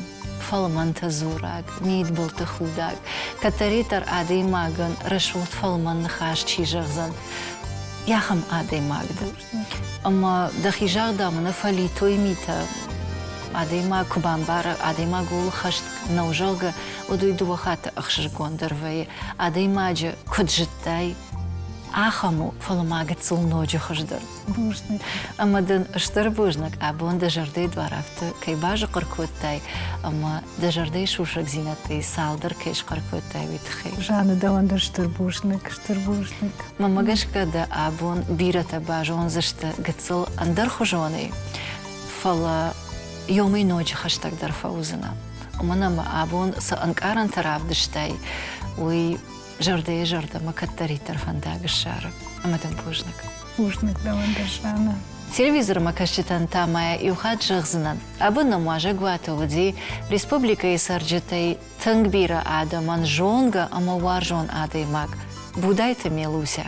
Speaker 1: فالمان تزورگ، مید بلت خودگ، کتری تر عادی ماگن رشوت فالمان نخاش چیزه زن، یخم عادی ماگد. اما دخیجار دامنه فلی توی میته، عادی ما کبان بار، عادی ما گول خشت نوجاگ، ودوی دو خات اخشر گندر وی، عادی ما ج کدجتای، آخامو فالماگت سل نوجه خشدر.
Speaker 2: Бужник.
Speaker 1: أما دن اشتربوجنك أبون دجردي دوارفت كي باج قركوتاي أما دجردي شوشك زينتي سالدر كيش قركوتاي ويتخي
Speaker 2: Жана давандер штарбужник.
Speaker 1: ماما قش كده أبون بيرة باجون زشت قتل أندر خجوني فلا يومي نوجي خشتك در فوزنا ومنا ما أبون سأنكارن تراب دشتاي وي جردي جردة ما كتري ترفان داق الشارع أما دن بوجنك
Speaker 2: Бужник давандер Жана.
Speaker 1: Телевизор макашчитан тамая юхат жагзынан. Абынна муажа гуатовади республика исарджитай тангбира адаман жонга амавар жон адаймак. Будайте мелуся.